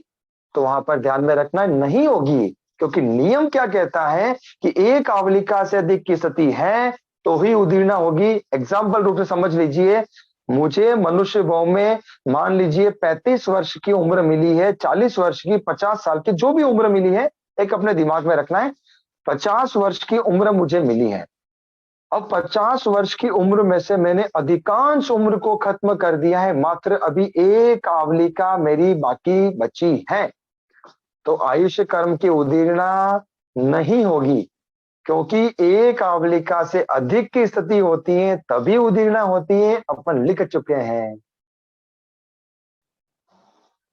तो वहां पर ध्यान में रखना, नहीं होगी। क्योंकि नियम क्या कहता है कि एक आवलिका से अधिक की स्थिति है तो ही उदीर्णा होगी। एग्जाम्पल रूप से समझ लीजिए, मुझे मनुष्य भाव में मान लीजिए 35 वर्ष की उम्र मिली है, 40 वर्ष की, 50 साल की, जो भी उम्र मिली है, एक अपने दिमाग में रखना है, 50 वर्ष की उम्र मुझे मिली है। अब 50 वर्ष की उम्र में से मैंने अधिकांश उम्र को खत्म कर दिया है, मात्र अभी एक आवलिका मेरी बाकी बची है, तो आयुष्य कर्म की उदीर्णा नहीं होगी। क्योंकि एक आवलिका से अधिक की स्थिति होती है तभी उदीर्णा होती है, अपन लिख चुके हैं।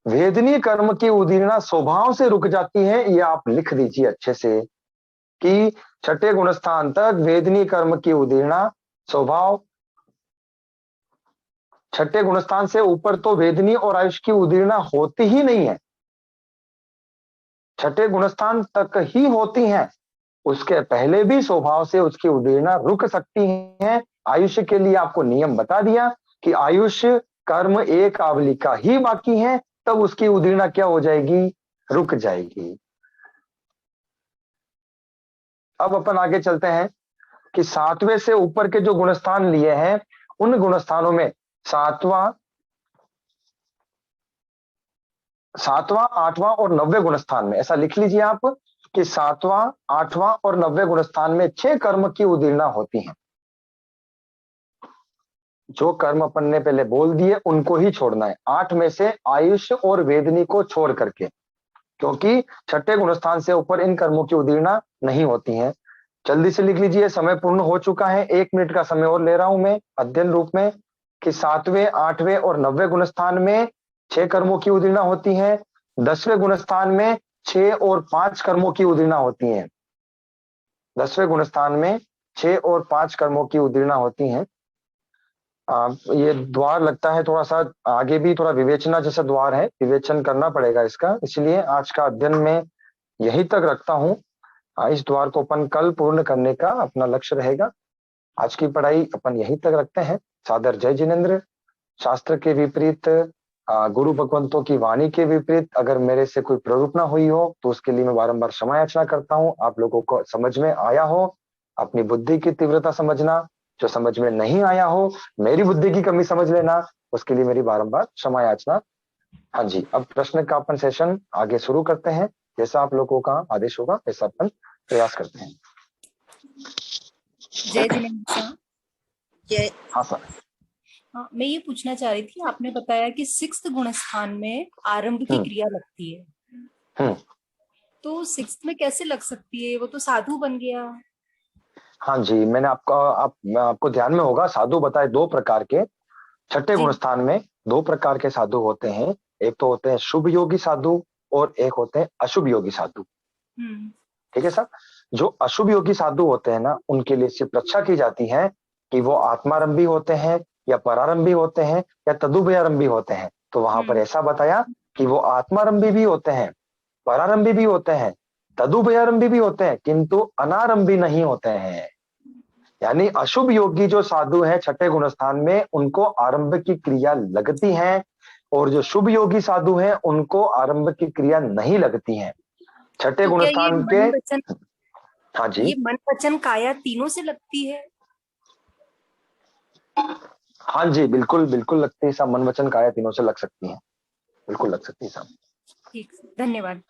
वेदनीय कर्म की उदीर्णा स्वभाव से रुक जाती है, ये आप लिख दीजिए अच्छे से कि छठे गुणस्थान तक वेदनीय कर्म की उदीर्णा स्वभाव, छठे गुणस्थान से ऊपर तो वेदनीय और आयुष की उदीर्णा होती ही नहीं है, छठे गुणस्थान तक ही होती है। उसके पहले भी स्वभाव से उसकी उदीर्णा रुक सकती है। आयुष्य के लिए आपको नियम बता दिया कि आयुष्य कर्म एक आवलिका ही बाकी है, तब उसकी उदीर्णा क्या हो जाएगी? रुक जाएगी। अब अपन आगे चलते हैं कि सातवें से ऊपर के जो गुणस्थान लिए हैं उन गुणस्थानों में सातवां, आठवां और 90 गुणस्थान में, ऐसा लिख लीजिए आप कि सातवां, आठवां और 90 गुणस्थान में 6 कर्म की उदीर्णा होती है। जो कर्म अपन ने पहले बोल दिए उनको ही छोड़ना है, 8 में से आयुष और वेदनी को छोड़ करके, क्योंकि छठे गुणस्थान से ऊपर इन कर्मों की उदीर्णा नहीं होती है। जल्दी से लिख लीजिए, समय पूर्ण हो चुका है, 1 मिनट का समय और ले रहा हूं मैं अध्ययन रूप में, कि 7वें 8वें और 9वें गुणस्थान में 6 कर्मों की उदीर्णा होती है, 10वें गुणस्थान में 6 और 5 कर्मों की उदीर्णा होती है, 10वें गुणस्थान में 6 और 5 कर्मों की उदीर्णा होती है। ये द्वार लगता है थोड़ा सा आगे भी थोड़ा विवेचना जैसा द्वार है, विवेचन करना पड़ेगा इसका, इसलिए आज का अध्ययन में यही तक रखता हूँ। इस द्वार को अपन कल पूर्ण करने का अपना लक्ष्य रहेगा। आज की पढ़ाई अपन यहीं तक रखते हैं। सादर जय जिनेन्द्र। शास्त्र के विपरीत, गुरु भगवंतों की वाणी के विपरीत अगर मेरे से कोई प्ररूपना हुई हो तो उसके लिए मैं बारंबार क्षमा याचना करता हूँ। आप लोगों को समझ में आया हो, अपनी बुद्धि की तीव्रता समझना, जो समझ में नहीं आया हो मेरी बुद्धि की कमी समझ लेना, उसके लिए मेरी बारंबार क्षमा याचना। हाँ जी, अब प्रश्न का अपन सेशन आगे शुरू करते हैं, जैसा आप लोगों का आदेश होगा वैसा अपन प्रयास करते हैं। जय जिनेन्द्र सर। जय। हाँ सर। हाँ, मैं ये पूछना चाह रही थी, आपने बताया कि 6th गुण स्थान में आरंभ की क्रिया लगती है, तो 6th में कैसे लग सकती है? वो तो साधु बन गया। हाँ जी, मैंने आपको ध्यान में होगा, साधु बताए 2 प्रकार के। छठे जी। गुण स्थान में 2 प्रकार के साधु होते हैं, एक तो होते हैं शुभ योगी साधु और एक होते हैं अशुभ योगी साधु। ठीक है सर। जो अशुभ योगी साधु होते हैं ना, उनके लिए सिर्फ रक्षा की जाती है कि वो आत्मारंभी होते हैं या परारंभी होते हैं या तदुभयारंभी होते हैं। तो वहां पर ऐसा बताया कि वो आत्मारंभी भी होते हैं, परारंभी भी होते हैं, तदुभयारंभी भी होते हैं, किंतु अनारंभी नहीं होते हैं। यानी अशुभ योगी जो साधु है छठे गुणस्थान में, उनको आरंभ की क्रिया लगती है, और जो शुभ योगी साधु हैं उनको आरंभ की क्रिया नहीं लगती है। छठे तो क्या ये गुणस्थान के, मन वचन, हाँ जी, ये मन वचन काया तीनों से लगती है? हाँ जी, बिल्कुल बिल्कुल लगती है, सब मन वचन काया तीनों से लग सकती है, बिल्कुल लग सकती है सब। ठीक, धन्यवाद।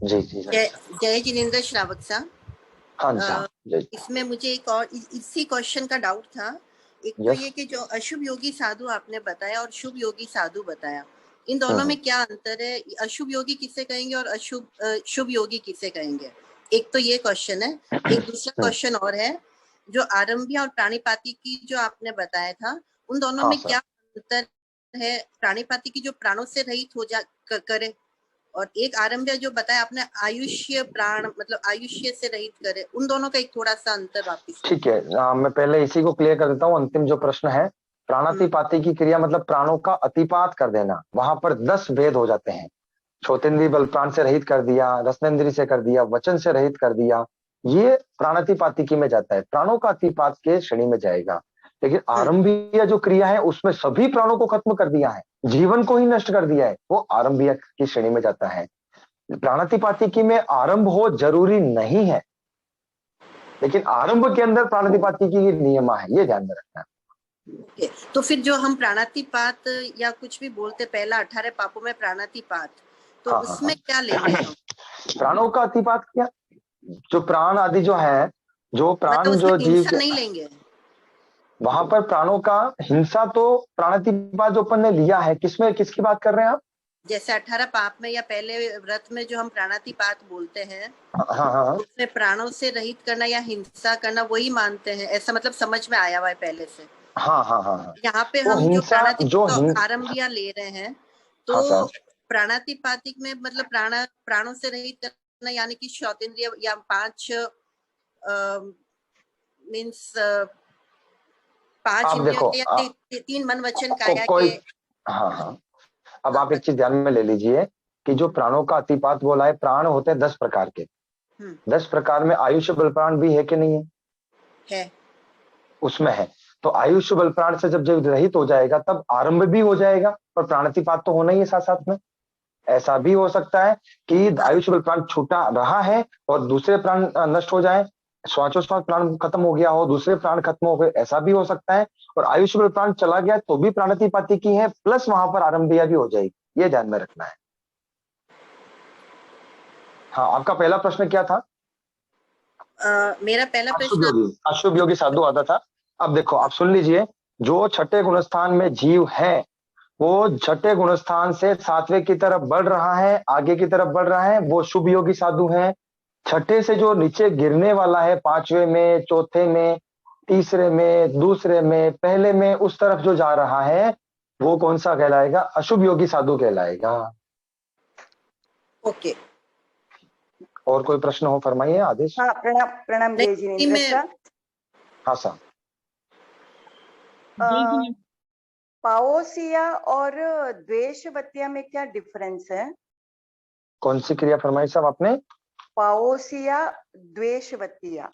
जी जी। जय जिनेन्द्र श्रावक साहब। हाँ जी। इसमें मुझे एक और इसी क्वेश्चन का डाउट था। एक तो ये कि जो अशुभ योगी साधु आपने बताया और शुभ योगी साधु बताया, इन दोनों में क्या अंतर है? अशुभ योगी किसे कहेंगे और शुभ योगी किसे कहेंगे? एक तो ये क्वेश्चन है। एक दूसरा क्वेश्चन और है, जो आरंभी और प्राणिपाती की जो आपने बताया था, उन दोनों में क्या अंतर है? प्राणिपाती की जो प्राणों से रहित हो जा करे, और एक आरंभ जो बताया आपने आयुष्य प्राण मतलब आयुष्य से रहित करे, उन दोनों का एक थोड़ा सा अंतर वापिस। ठीक है, मैं पहले इसी को क्लियर कर देता हूँ। अंतिम जो प्रश्न है, प्राणातिपाती की क्रिया मतलब प्राणों का अतिपात कर देना, वहां पर 10 भेद हो जाते हैं। श्रोतेंद्रीय बल प्राण से रहित कर दिया, रसनेन्द्रिय से कर दिया, वचन से रहित कर दिया, ये प्राणातिपातिकी में जाता है, प्राणों का अतिपात के श्रेणी में जाएगा। लेकिन आरंभीय जो क्रिया है उसमें सभी प्राणों को खत्म कर दिया है, जीवन को ही नष्ट कर दिया है, वो आरंभीय की श्रेणी में जाता है। प्राणातिपातिकी में आरंभ हो जरूरी नहीं है, लेकिन आरंभ के अंदर प्राणातिपातिकी की नियम है, ये ध्यान में रखना है। तो फिर जो हम प्राणातिपात या कुछ भी बोलते, पहला 18 पापों में प्राणातिपात, तो उसमें क्या लेंगे हम? प्राणों का अतिपात क्या, जो प्राण आदि जो है, जो प्राण मतलब जो जीव नहीं लेंगे वहां पर प्राणों का हिंसा, तो प्राणातिपात जो अपन ने लिया है, किसमें किसकी बात कर रहे हैं आप? जैसे 18 पाप में या पहले व्रत में जो हम प्राणातिपात बोलते हैं, हाँ, उसमें प्राणों से रहित करना या हिंसा करना वही मानते हैं, ऐसा मतलब समझ में आया हुआ है पहले से। हाँ। यहाँ पे हम जो प्राणातिपात आरंभिया ले रहे हैं, तो प्राणातिपातिक में मतलब प्राणों से रहित करना, यानी कि श्रोतेंद्रिय या 5 मीन्स 5 इंद्रियों के 3 मन वचन काया के। हाँ, अब आप एक चीज ध्यान में ले लीजिए कि जो प्राणों का अतिपात बोला है, प्राण होते हैं 10 प्रकार के। 10 प्रकार में आयुष्य बल प्राण भी है कि नहीं है? उसमें है। तो आयुष्य बल प्राण से जब रहित हो जाएगा तब आरंभ भी हो जाएगा, और प्राणातिपात तो होना ही है साथ साथ में। ऐसा भी हो सकता है कि आयुष्य बल प्राण छूटा रहा है और दूसरे प्राण नष्ट हो जाए, श्वासोच्छ्वास प्राण खत्म हो गया हो, दूसरे प्राण खत्म हो गए, ऐसा भी हो सकता है। और आयुष्य बल प्राण चला गया तो भी प्राणातिपातिकी है, प्लस वहां पर आरंभिया भी हो जाएगी, ये ध्यान में रखना है। हाँ, आपका पहला प्रश्न क्या था? मेरा पहला प्रश्न अशुभ योगी साधु आता था। अब देखो, आप सुन लीजिए, जो छठे गुणस्थान में जीव है वो छठे गुणस्थान से सातवें की तरफ बढ़ रहा है, आगे की तरफ बढ़ रहा है, वो शुभ योगी साधु है। छठे से जो नीचे गिरने वाला है, पांचवें में, चौथे में, तीसरे में, दूसरे में, पहले में, उस तरफ जो जा रहा है वो कौन सा कहलाएगा? अशुभ योगी साधु कहलाएगा। ओके। और कोई प्रश्न हो फरमाइए। आदेश। हाँ, प्रणाम प्रणाम जय जिनेंद्र सर। हाँ सर। पाओसिया और द्वेषवतिया में क्या डिफरेंस है? कौन सी क्रिया फरमाई साहब आपने? पाओसिया, द्वेषवतिया।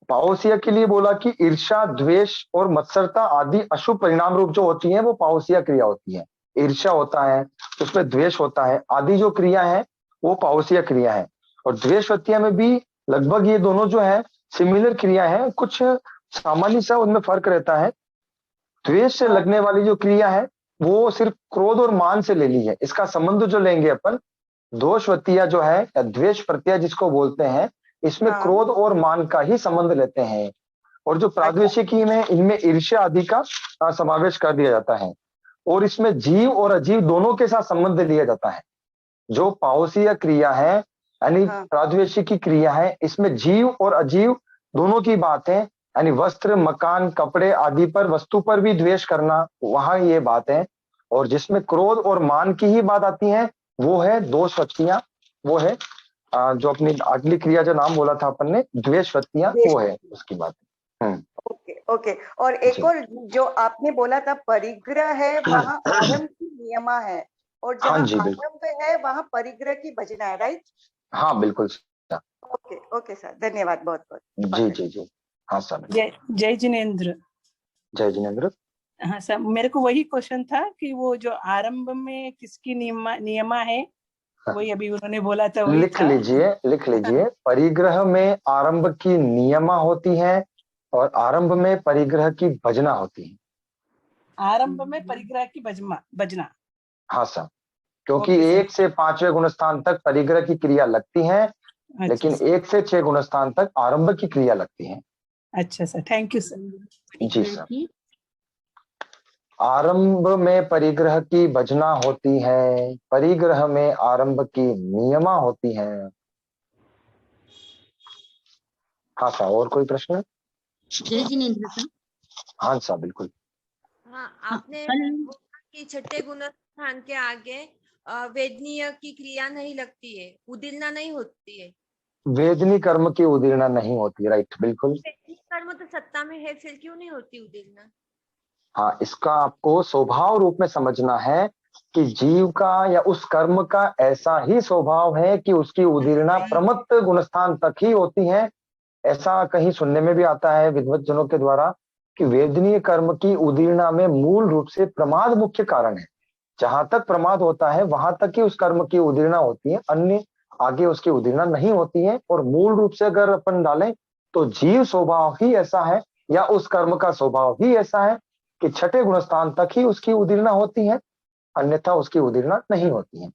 पाओसिया के लिए बोला कि ईर्ष्या, द्वेष और मत्सरता आदि अशुभ परिणाम रूप जो होती है वो पाओसिया क्रिया होती है। ईर्ष्या होता है, उसमें द्वेष होता है, आदि जो क्रिया है वो पाओसिया क्रिया है। और द्वेषवतिया में भी लगभग ये दोनों जो है सिमिलर क्रिया है, कुछ सामान्य सा उनमें फर्क रहता है। द्वेष से लगने वाली जो क्रिया है वो सिर्फ क्रोध और मान से ले ली है। इसका संबंध जो लेंगे अपन, दोषवतिया जो है या द्वेष प्रत्यय जिसको बोलते हैं, इसमें क्रोध और मान का ही संबंध लेते हैं। और जो प्राद्वेषिकी में इनमें ईर्ष्या आदि का समावेश कर दिया जाता है। और इसमें जीव और अजीव दोनों के साथ संबंध लिया जाता है। जो पाओसिया क्रिया है यानी प्राद्वेषिकी क्रिया है, इसमें जीव और अजीव दोनों की बात है। यानी वस्त्र, मकान, कपड़े आदि पर, वस्तु पर भी द्वेष करना, वहां ये बात है। और जिसमें क्रोध और मान की ही बात आती है वो है दोषवतियां, वो है जो अपनी अगली क्रिया जो नाम बोला था अपन ने, द्वेषवतियां, वो है उसकी बात। Okay okay. और एक और जो आपने बोला था परिग्रह है, वहाँ आरंभ की नियमा है, और जहाँ आरंभ है वहाँ परिग्रह की भजना है, राइट? हाँ बिल्कुल। ओके ओके सर, धन्यवाद बहुत बहुत। जी जी जी। हाँ सर। जय जिनेंद्र। जय जिनेंद्र। हाँ सर, मेरे को वही क्वेश्चन था कि वो जो आरंभ में किसकी नियमा है, वही अभी उन्होंने बोला था, वही लिख लीजिए। परिग्रह में आरंभ की नियमा होती है और आरंभ में परिग्रह की भजना होती है। आरंभ में परिग्रह की भजना। हाँ सर, क्योंकि 1 से 5वें गुणस्थान तक परिग्रह की क्रिया लगती है, लेकिन 1 से 6 गुणस्थान तक आरंभ की क्रिया लगती है। अच्छा सर, थैंक यू सर। जी सर। आरंभ में परिग्रह की भजना होती है, परिग्रह में आरंभ की नियमा होती है। हाँ सर, और कोई प्रश्न? जय जिनेंद्र सर। हाँ सर बिल्कुल। हाँ, आपने कि छठे गुणस्थान के आगे वेदनीय की क्रिया नहीं लगती है, उदीर्णा नहीं होती है। वेदनी कर्म की उदीर्णा नहीं होती, राइट, बिल्कुल। वेदनी कर्म तो सत्ता में है, फिर क्यों नहीं होती उदीर्णा? हाँ, इसका आपको स्वभाव रूप में समझना है कि जीव का या उस कर्म का ऐसा ही स्वभाव है कि उसकी उदीर्णा प्रमत्त गुणस्थान तक ही होती है। ऐसा कहीं सुनने में भी आता है विद्वत जनों के द्वारा कि वेदनीय कर्म की उदीर्णा में मूल रूप से प्रमाद मुख्य कारण है। जहां तक प्रमाद होता है वहां तक ही उस कर्म की उदीर्णा होती है, अन्य आगे उसकी उदीर्णा नहीं होती है। और मूल रूप से अगर अपन डालें तो जीव स्वभाव ही ऐसा है या उस कर्म का स्वभाव ही ऐसा है कि छठे गुणस्थान तक ही उसकी उदीर्णा होती है, अन्यथा उसकी उदीर्णा नहीं होती है।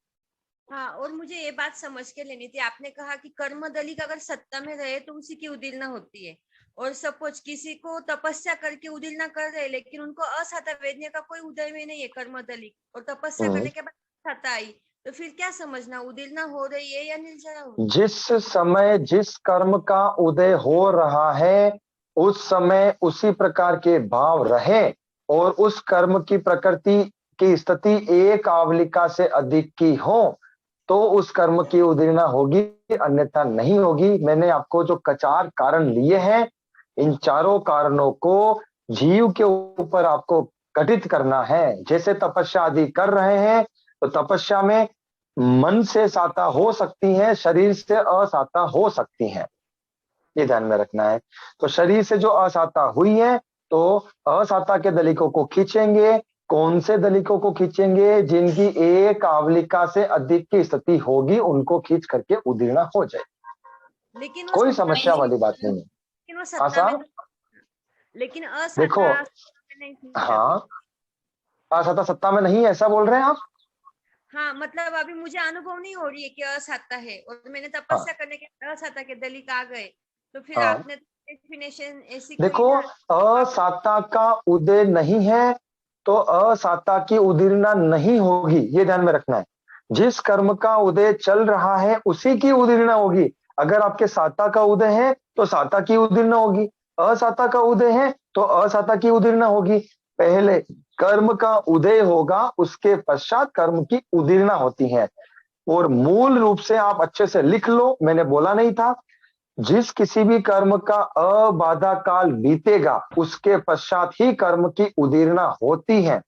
हाँ, और मुझे ये बात समझ के लेनी थी। आपने कहा कि कर्म दली का अगर सत्ता में रहे तो उसी की उदीर्णा होती है, और सपोज किसी को तपस्या करके उदीर्णा कर रहे, लेकिन उनको असाता वेदनीय का कोई उदय में नहीं है कर्म दली, और तपस्या करने के बाद सत्ता आई, तो फिर क्या समझना, उदीर्णा हो रही है या निर्जरा हो रही है? जिस समय जिस कर्म का उदय हो रहा है उस समय उसी प्रकार के भाव रहे और उस कर्म की प्रकृति की स्थिति एक आवलिका से अधिक की हो तो उस कर्म की उदीर्णा होगी, अन्यथा नहीं होगी। मैंने आपको जो 4 कारण लिए हैं, इन चारों कारणों को जीव के ऊपर आपको घटित करना है। जैसे तपस्या आदि कर रहे हैं तो तपस्या में मन से साता हो सकती है, शरीर से असाता हो सकती है, ये ध्यान में रखना है। तो शरीर से जो असाता हुई है तो असाता के दलिकों को खींचेंगे। कौन से दलिकों को खींचेंगे? जिनकी एक आवलिका से अधिक की स्थिति होगी उनको खींच करके उदीर्णा हो जाए, लेकिन कोई समस्या वाली बात नहीं है। लेकिन देखो, हाँ, असाता सत्ता में नहीं, ऐसा बोल रहे हैं आप? हाँ, मतलब अभी मुझे अनुभव नहीं हो रही है कि असाता है, और मैंने तपस्या करने के असाता के दलिक आ गए, तो फिर आपने डेफिनेशन ऐसी देखो, असाता का उदय नहीं है तो असाता की उदीर्णा नहीं होगी, ये ध्यान में रखना है। जिस कर्म का उदय चल रहा है उसी की उदीर्णा होगी। अगर आपके साता का उदय है तो साता की उदीर्णा होगी, असाता का उदय है तो असाता की उदीर्णा होगी। पहले कर्म का उदय होगा, उसके पश्चात कर्म की उदीर्णा होती है। और मूल रूप से आप अच्छे से लिख लो, मैंने बोला नहीं था, जिस किसी भी कर्म का अबाधा काल बीतेगा उसके पश्चात ही कर्म की उदीर्णा होती है।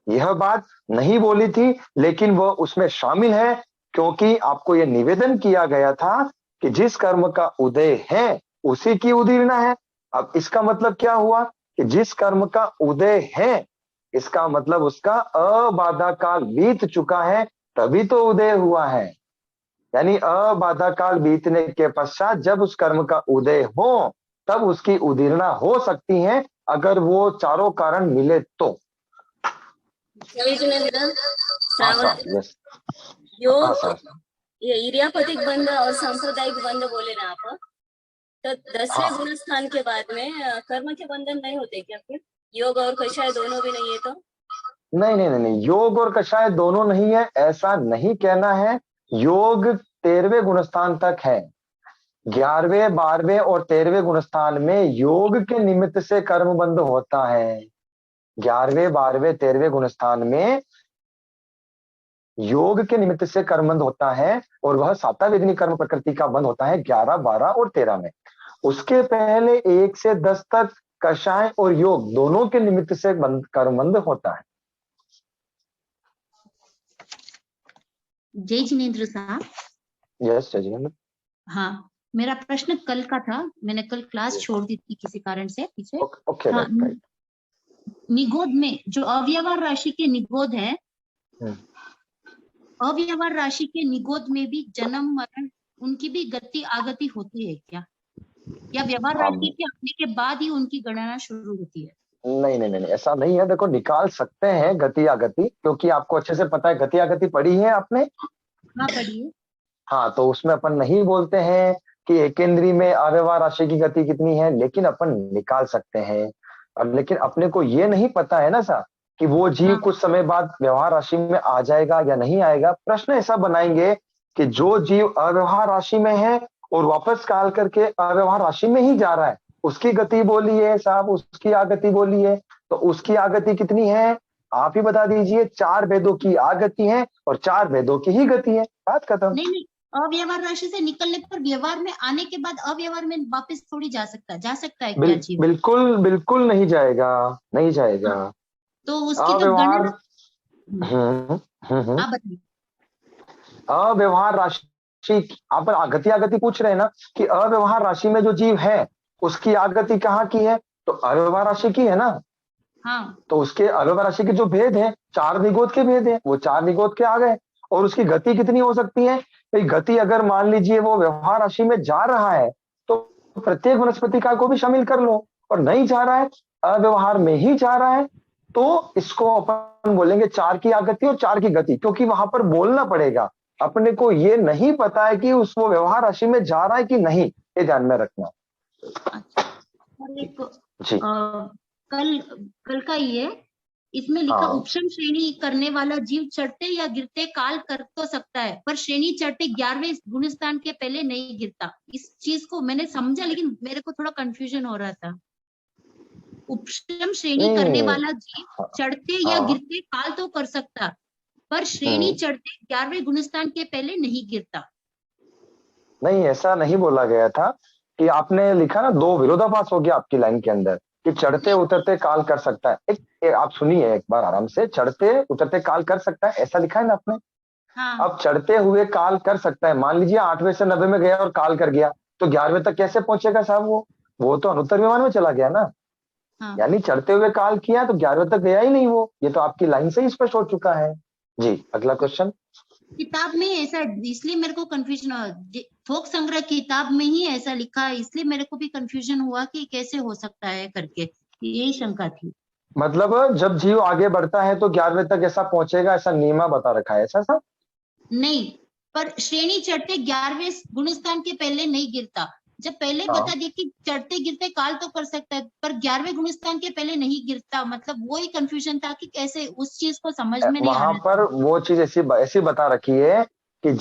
यह बात नहीं बोली थी लेकिन वह उसमें शामिल है, क्योंकि आपको यह निवेदन किया गया था कि जिस कर्म का उदय है उसी की उदीर्णा है। अब इसका मतलब क्या हुआ कि जिस कर्म का उदय है, इसका मतलब उसका अबाधा काल बीत चुका है, तभी तो उदय हुआ है। यानी अबाधा काल बीतने के पश्चात जब उस कर्म का उदय हो तब उसकी उदीर्णा हो सकती है, अगर वो चारों कारण मिले तो। यस, योग ये इरियापतिक बंध और सांप्रदायिक बंध बोले ना आप, तो 10वें गुणस्थान के बाद में कर्म के बंधन नहीं होते क्या? फिर योग और कषाय दोनों भी नहीं है तो? नहीं नहीं नहीं नहीं, योग और कषाय दोनों नहीं है ऐसा नहीं कहना है। योग 13वें गुणस्थान तक है। 11वें 12वें और 13वें गुणस्थान में योग के निमित्त से कर्म बंध होता है। 11वें 12वें 13वें गुणस्थान में योग के निमित्त से कर्म बंध होता है, और वह सातावेदनी कर्म प्रकृति का बंध होता है 11, 12 और 13 में। उसके पहले 1 से 10 तक कषाय और योग दोनों के निमित्त से कर्म बंध होता है। जय जिनेन्द्र साहब। यस जय जिनेन्द्र। हाँ, मेरा प्रश्न कल का था, मैंने कल क्लास छोड़ दी थी किसी कारण से पीछे। ओके, हाँ, राइट। निगोद में जो अव्यवहार राशि के निगोद है, अव्यवहार राशि के निगोद में भी जन्म मरण उनकी भी गति आगति होती है क्या, या व्यवहार राशि के आने के बाद ही उनकी गणना शुरू होती है? नहीं नहीं नहीं, ऐसा नहीं है। देखो, निकाल सकते हैं गति आगति, क्योंकि आपको अच्छे से पता है गति आगति पढ़ी है आपने। हाँ, पढ़ी है। हाँ, तो उसमें अपन नहीं बोलते हैं कि एकेंद्री में अव्यवहार राशि की गति कितनी है, लेकिन अपन निकाल सकते हैं। अब लेकिन अपने को ये नहीं पता है ना सर कि वो जीव कुछ समय बाद व्यवहार राशि में आ जाएगा या नहीं आएगा। प्रश्न ऐसा बनाएंगे कि जो जीव अव्यवहार राशि में है और वापस काल करके अव्यवहार राशि में ही जा रहा है, उसकी गति बोली है साहब, उसकी आगति बोली है। तो उसकी आगति कितनी है आप ही बता दीजिए। 4 वेदों की आगति है और 4 वेदों की ही गति है, बात खत्म। नहीं, अव्यवहार राशि से निकलने पर व्यवहार में आने के बाद अव्यवहार में वापस थोड़ी जा सकता है क्या जीव? बिल्कुल बिल्कुल नहीं जाएगा, नहीं जाएगा। तो उसकी तो गणना आप बताइए। अव्यवहार राशि, आप गति आगति पूछ रहे हैं ना कि अव्यवहार राशि में जो जीव है उसकी आगति कहाँ की है, तो अव्यवहार राशि की है ना। हाँ, तो उसके अव्यवहार राशि के जो भेद हैं 4 निगोद के भेद हैं, वो 4 निगोद के आ गए। और उसकी गति कितनी हो सकती है भाई? गति अगर मान लीजिए वो व्यवहार राशि में जा रहा है तो प्रत्येक वनस्पति काल को भी शामिल कर लो, और नहीं जा रहा है अव्यवहार में ही जा रहा है तो इसको अपन बोलेंगे 4 की आगति और 4 की गति, क्योंकि वहां पर बोलना पड़ेगा। अपने को ये नहीं पता है कि उस वो व्यवहार राशि में जा रहा है कि नहीं, ये ध्यान में रखना। जी, कल का ये इसमें लिखा उपशम श्रेणी करने वाला जीव चढ़ते या गिरते काल कर तो सकता है, पर श्रेणी चढ़ते 11वें गुणस्थान के पहले नहीं गिरता। इस चीज को मैंने समझा, लेकिन मेरे को थोड़ा कंफ्यूजन हो रहा था। उपशम श्रेणी करने वाला जीव चढ़ते या गिरते काल तो कर सकता, पर श्रेणी चढ़ते 11वें गुणस्थान के पहले नहीं गिरता। नहीं, ऐसा नहीं बोला गया था कि आपने लिखा ना, 2 विरोधाभास हो गया आपकी लाइन के अंदर कि चढ़ते उतरते काल कर सकता है। एक आप सुनिए एक बार आराम से, चढ़ते उतरते काल कर सकता है ऐसा लिखा है ना आपने। हाँ। अब चढ़ते हुए काल कर सकता है, मान लीजिए 8वें से 90 में गया और काल कर गया तो 11वें तक कैसे पहुंचेगा साहब? वो तो अनुत्तर विमान में चला गया ना। हाँ। यानी चढ़ते हुए काल किया तो 11वें तक गया ही नहीं वो। ये तो आपकी लाइन से ही स्पष्ट हो चुका है। जी, अगला क्वेश्चन। किताब में ऐसा, इसलिए मेरे को कंफ्यूजन हुआ। थोक संग्रह किताब में ही ऐसा लिखा है, इसलिए मेरे को भी कंफ्यूजन हुआ कि कैसे हो सकता है करके, यही शंका थी। मतलब जब जीव आगे बढ़ता है तो 11वें तक ऐसा पहुंचेगा, ऐसा नियम बता रखा है ऐसा सब? नहीं, पर श्रेणी चढ़ते 11वें गुणस्थान के पहले नहीं गिरता, जब पहले हाँ। बता दिया कि चढ़ते गिरते काल तो कर सकता है, पर 11वें गुणस्थान के पहले नहीं गिरता, मतलब वो ही कंफ्यूजन था कि कैसे, उस चीज को समझ में नहीं आ वहां रहा पर था। वो चीज ऐसी ऐसी बता रखी है कि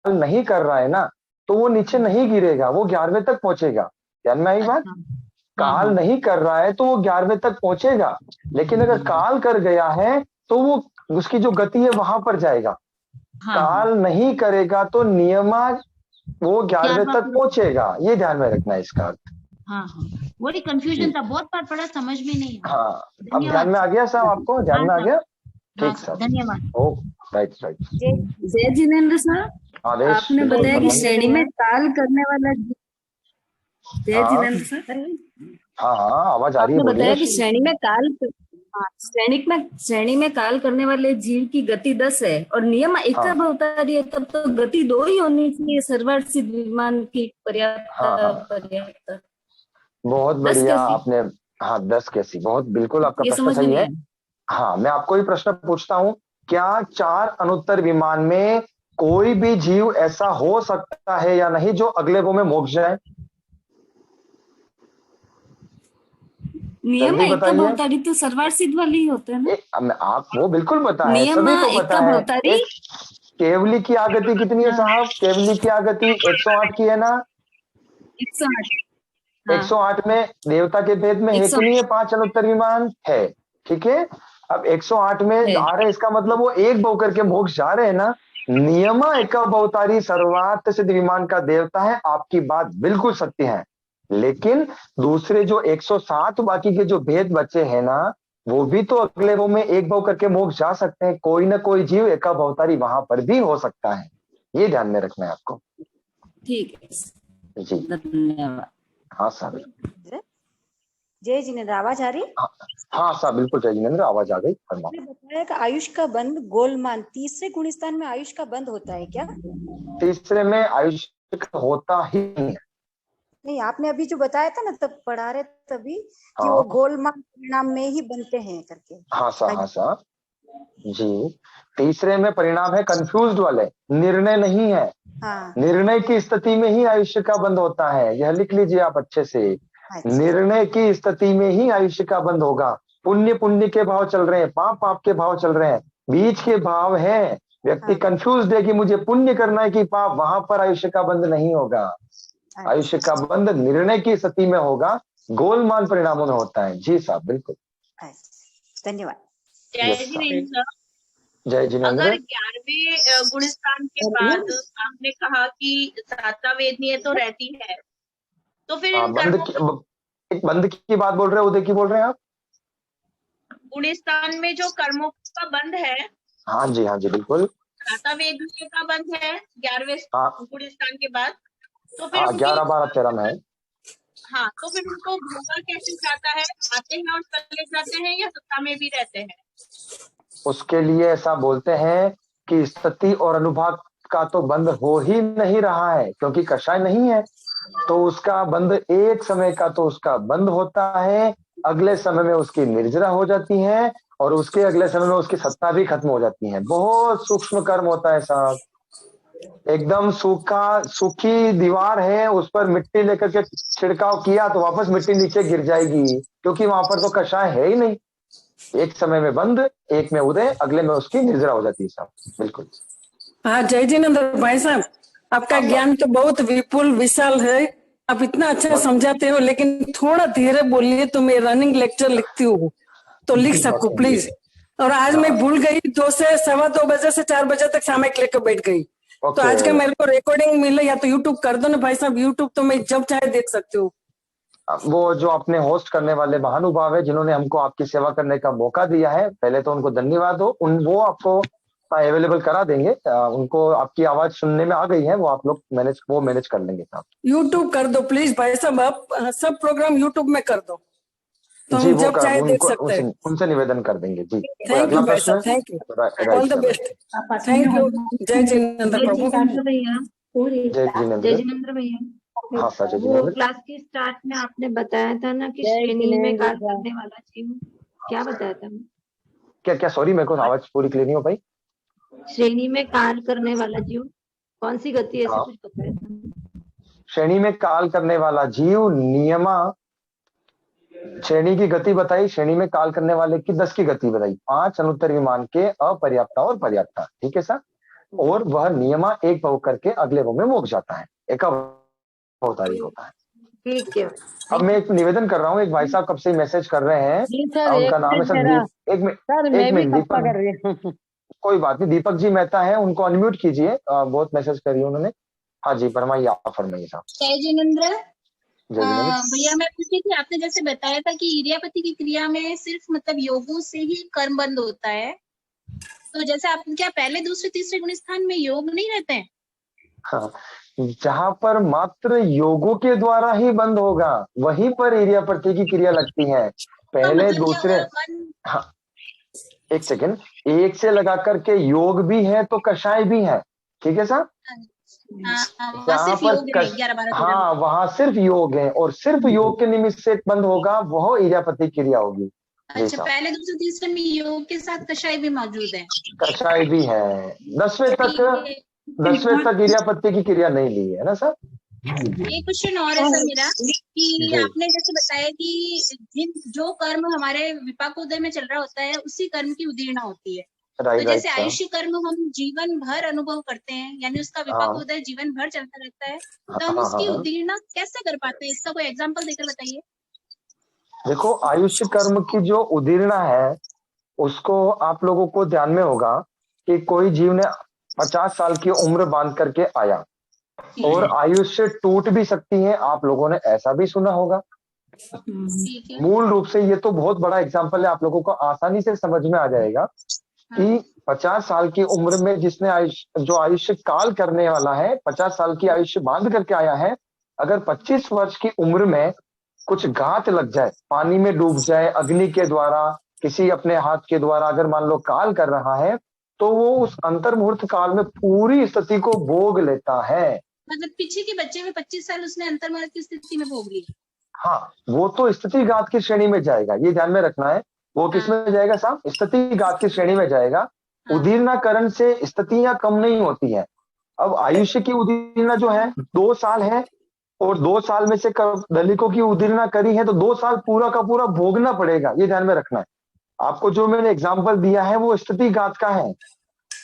नहीं कर रहा है ना, तो वो नीचे नहीं गिरेगा, वो 11वें तक पहुंचेगा। ध्यान में आई बात? अच्छा। काल नहीं कर रहा है तो वो 11वें तक पहुंचेगा, लेकिन अगर काल कर गया है तो वो उसकी जो गति है वहां पर जाएगा। काल नहीं करेगा तो नियमा वो 11वें तक पहुंचेगा, ये ध्यान में रखना है इसका अर्थ। वही कंफ्यूजन था, बहुत बार पढ़ा, समझ में नहीं आया। हाँ, अब ध्यान में आ गया साहब, आपको ध्यान में आ गया? ठीक सर, धन्यवाद। ओ राइट राइट। जय जिनेन्द्र सर, आदेश आपने बताया कि श्रेणी में काल करने वाला, जय हाँ जिनेन्द्र सर, हाँ हाँ, आवाज आ रही है, आपने बताया बोलिए। कि श्रेणी में काल करने वाले जीव की गति 10 है और नियम एक हाँ अवतारी है, तब तो गति 2 ही होनी चाहिए, सर्वार्थ सिद्ध विमान की पर्याप्त हाँ, पर्याप्त बहुत 10 बढ़िया कैसी? आपने। हाँ 10 कैसी, बहुत बिल्कुल आपका ये प्रश्न समझ में सही नहीं है। आया। हाँ, मैं आपको ही प्रश्न पूछता हूँ, क्या 4 अनुत्तर विमान में कोई भी जीव ऐसा हो सकता है या नहीं जो अगले वो में मोक्ष जाए? नियम जल्दी एक बताइए। अवतारी तो सर्वार्थ सिद्ध वाली ही होता है ना? आप वो बिल्कुल पता है, नियम सभी को एक पता है। अवतारी। एक केवली की आगति कितनी है साहब? केवली की आगति 108 की है ना? 108। 108 में देवता के भेद में है कि नहीं है 5 अनुत्तर विमान है, ठीक है। अब 108 में आ रहे, इसका मतलब वो एक बहु करके मोक्ष जा रहे हैं ना। नियमा एक अवतारी सर्वार्थ सिद्ध विमान का देवता है, आपकी बात बिल्कुल सत्य है। लेकिन दूसरे जो 107 बाकी के जो भेद बचे हैं ना, वो भी तो अगले वो में एक बहु करके मोक्ष जा सकते हैं। कोई ना कोई जीव एक अवतारी वहां पर भी हो सकता है, ये ध्यान में रखना है आपको। ठीक है जी धन्यवाद। हाँ साहब। जय जिनेन्द्र, आवाज आ रही? हाँ साहब बिल्कुल, जय जिनेन्द्र, आवाज आ गई, फरमाओ। आपने बताया कि आयुष का बंध गोलमान, तीसरे गुणस्थान में आयुष का बंध होता है क्या? तीसरे में आयुष का होता ही नहीं है। नहीं, आपने अभी जो बताया था ना, तब पढ़ा रहे तभी कि हाँ। वो गोलमान परिणाम में ही बनते हैं करके। हाँ साहब जी। तीसरे में परिणाम है कंफ्यूज्ड वाले, निर्णय नहीं है। हाँ। निर्णय की स्थिति में ही आयुष्य का बंध होता है, यह लिख लीजिए आप अच्छे से। निर्णय की स्थिति में ही आयुष्य का बंध होगा। पुण्य पुण्य के भाव चल रहे हैं, पाप पाप के भाव चल रहे हैं, बीच के भाव है। व्यक्ति कंफ्यूज है कि मुझे पुण्य करना है कि पाप, वहां पर आयुष्य का बंध नहीं होगा। आयुष्य का बंध निर्णय की स्थिति में होगा, गोलमान परिणामों में होता है। जी साहब बिल्कुल, धन्यवाद। जय जिनेन्द्र। जय जिनेन्द्र। अगर 11वें गुणस्थान के बाद आपने कहा कि 7वां वेदनीय तो रहती है, तो फिर इन बंध की बात बोल रहे हैं, उदय की बोल रहे हैं आप? गुणस्थान में जो कर्मों का बंध है, हाँ जी बिल्कुल। 7वां वेदनीय का बंध है 11वें गुणस्थान के बाद, तो फिर 11, 12, 13 में है। हाँ, तो फिर उनको भोगा कैसे जाता है? आते हैं और चले जाते हैं या सत्ता में भी रहते हैं? उसके लिए ऐसा बोलते हैं कि स्थिति और अनुभाग का तो बंध हो ही नहीं रहा है, क्योंकि कषाय नहीं है, तो उसका बंध एक समय का तो उसका बंद होता है, अगले समय में उसकी निर्जरा हो जाती है, और उसके अगले समय में उसकी सत्ता भी खत्म हो जाती है। बहुत सूक्ष्म कर्म होता है साहब। एकदम सूखी दीवार है, उस पर मिट्टी लेकर के छिड़काव किया तो वापस मिट्टी नीचे गिर जाएगी, क्योंकि वहां पर तो कषाय है ही नहीं। एक समय में बंद, एक में उदय, अगले में उसकी निर्जरा हो जाती है साहब। बिल्कुल। हाँ जय जिनेन्द्र भाई साहब, आपका ज्ञान तो बहुत विपुल विशाल है, आप इतना अच्छा समझाते हो, लेकिन थोड़ा धीरे बोलिए तो मैं रनिंग लेक्चर लिखती हूँ तो लिख सकूं प्लीज। और आज मैं भूल गई, 2 से 2:15 बजे से 4 बजे तक सामयिक लेकर बैठ गई, तो आज का मेरे को रिकॉर्डिंग मिले या तो यूट्यूब कर दो ना भाई साहब। यूट्यूब तो मैं जब चाहे देख सकती हूँ। वो जो अपने होस्ट करने वाले महानुभाव है, जिन्होंने हमको आपकी सेवा करने का मौका दिया है, पहले तो उनको धन्यवाद हो। वो आपको अवेलेबल करा देंगे, उनको आपकी आवाज सुनने में आ गई है, वो आप लोग मैनेज कर लेंगे साहब। यूट्यूब कर दो प्लीज भाई साहब, आप सब प्रोग्राम यूट्यूब में कर दो तो जी, हम जब चाहे देख सकते हैं। उनसे निवेदन कर देंगे जी। थैंक यू भाई साहब, thank you, all the best, thank you. जय जिनेन्द्र प्रभु। जय जिनेन्द्र भैया। हाँ सर, जय वो जिनेन्द्र। क्लास के स्टार्ट में आपने बताया था ना कि श्रेणी में काल करने वाला जीव, क्या बताया था? क्या सॉरी, मेरे को आवाज पूरी क्लियर नहीं हो पाई। श्रेणी में कार्य करने वाला जीव कौन सी गति ऐसे कुछ बताया था? श्रेणी में काल करने वाला जीव नियमा, श्रेणी की गति बताई, श्रेणी में काल करने वाले की 10 की गति बताई, 5 अनुत्तर विमान के अपर्याप्ता और पर्याप्ता, ठीक है सर। और वह नियमा एक भव करके अगले भव में मोक्ष जाता है, एक अवतारी होता है। ठीक है। अब मैं एक निवेदन कर रहा हूँ, एक भाई साहब कब से मैसेज कर रहे हैं, उनका नाम है सर एक मिनट दीपक, कोई बात नहीं, दीपक जी मेहता है, उनको अनम्यूट कीजिए, बहुत मैसेज करी उन्होंने। हाँ जी फरमाइए, आप फरमाइए साहब। जय जिनेंद्र। जय जिनेंद्र। भैया मैं पूछी थी, आपने जैसे बताया था कि इरियापति की क्रिया में सिर्फ मतलब योगों से ही कर्म बंद होता है, तो जैसे आप क्या पहले दूसरे तीसरे गुण स्थान में योग नहीं रहते हैं? हाँ, जहां पर मात्र योगों के द्वारा ही बंद होगा वहीं पर इरियापति की क्रिया लगती है। पहले मतलब दूसरे, हाँ एक सेकंड, एक से लगा करके योग भी है तो कषाय भी है, ठीक है सर। जहाँ पर हाँ वहां सिर्फ योग है और सिर्फ योग के निमित्त से बंद होगा, वह इरियापति क्रिया होगी। अच्छा, पहले दूसरे तीसरे में योग के साथ कषाय भी मौजूद है? कषाय भी है, 10वें तक इरियापति की क्रिया नहीं ली है ना सर। एक क्वेश्चन और है सर मेरा कि आपने जैसे बताया कि जो कर्म हमारे विपाकोदय में चल रहा होता है उसी कर्म की उदीर्णा होती है। तो जैसे आयुष्य कर्म हम जीवन भर अनुभव करते हैं, यानी उसका विपाकोदय जीवन भर चलता रहता है, तो हम उसकी उदीर्णा कैसे कर पाते हैं? इसका कोई एग्जांपल देकर बताइए। देखो, आयुष्य कर्म की जो उदीर्णा है उसको आप लोगों को ध्यान में होगा कि कोई जीव ने 50 साल की उम्र बांध करके आया और आयुष्य टूट भी सकती है, आप लोगों ने ऐसा भी सुना होगा। मूल रूप से ये तो बहुत बड़ा एग्जाम्पल है, आप लोगों को आसानी से समझ में आ जाएगा कि 50 साल की उम्र में जिसने जो आयुष्य काल करने वाला है, 50 साल की आयुष्य बांध करके आया है, अगर 25 वर्ष की उम्र में कुछ घात लग जाए, पानी में डूब जाए, अग्नि के द्वारा, किसी अपने हाथ के द्वारा अगर मान लो काल कर रहा है, तो वो उस अंतर्मुहूर्त काल में पूरी स्थिति को भोग लेता है। मतलब पीछे के बच्चे में 25 साल उसने अंतर्मुहूर्त की स्थिति में भोग ली। हाँ, वो तो स्थिति घात की श्रेणी में जाएगा, ये ध्यान में रखना है। वो किस में जाएगा साहब? स्थिति घात की श्रेणी में जाएगा। उदीर्णाकरण से स्थितियां कम नहीं होती है। अब आयुष्य की उदीर्णा जो है 2 साल है और 2 साल में से दलिकों की उदीर्णा करी है तो 2 साल पूरा का पूरा भोगना पड़ेगा, ये ध्यान में रखना है। आपको जो मैंने एग्जाम्पल दिया है वो स्थिति घात का है,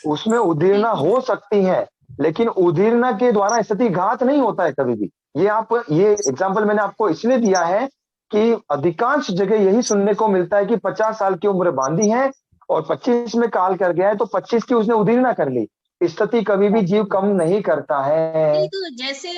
उसमें उदीर्णा हो सकती है लेकिन उदीर्णा के द्वारा स्थिति घात नहीं होता है कभी भी। ये एग्जाम्पल मैंने आपको इसलिए दिया है कि अधिकांश जगह यही सुनने को मिलता है कि 50 साल की उम्र बांधी है और 25 में काल कर गया है तो 25 की उसने उदीर्णा कर ली। स्थिति कभी भी जीव कम नहीं करता है। तो जैसे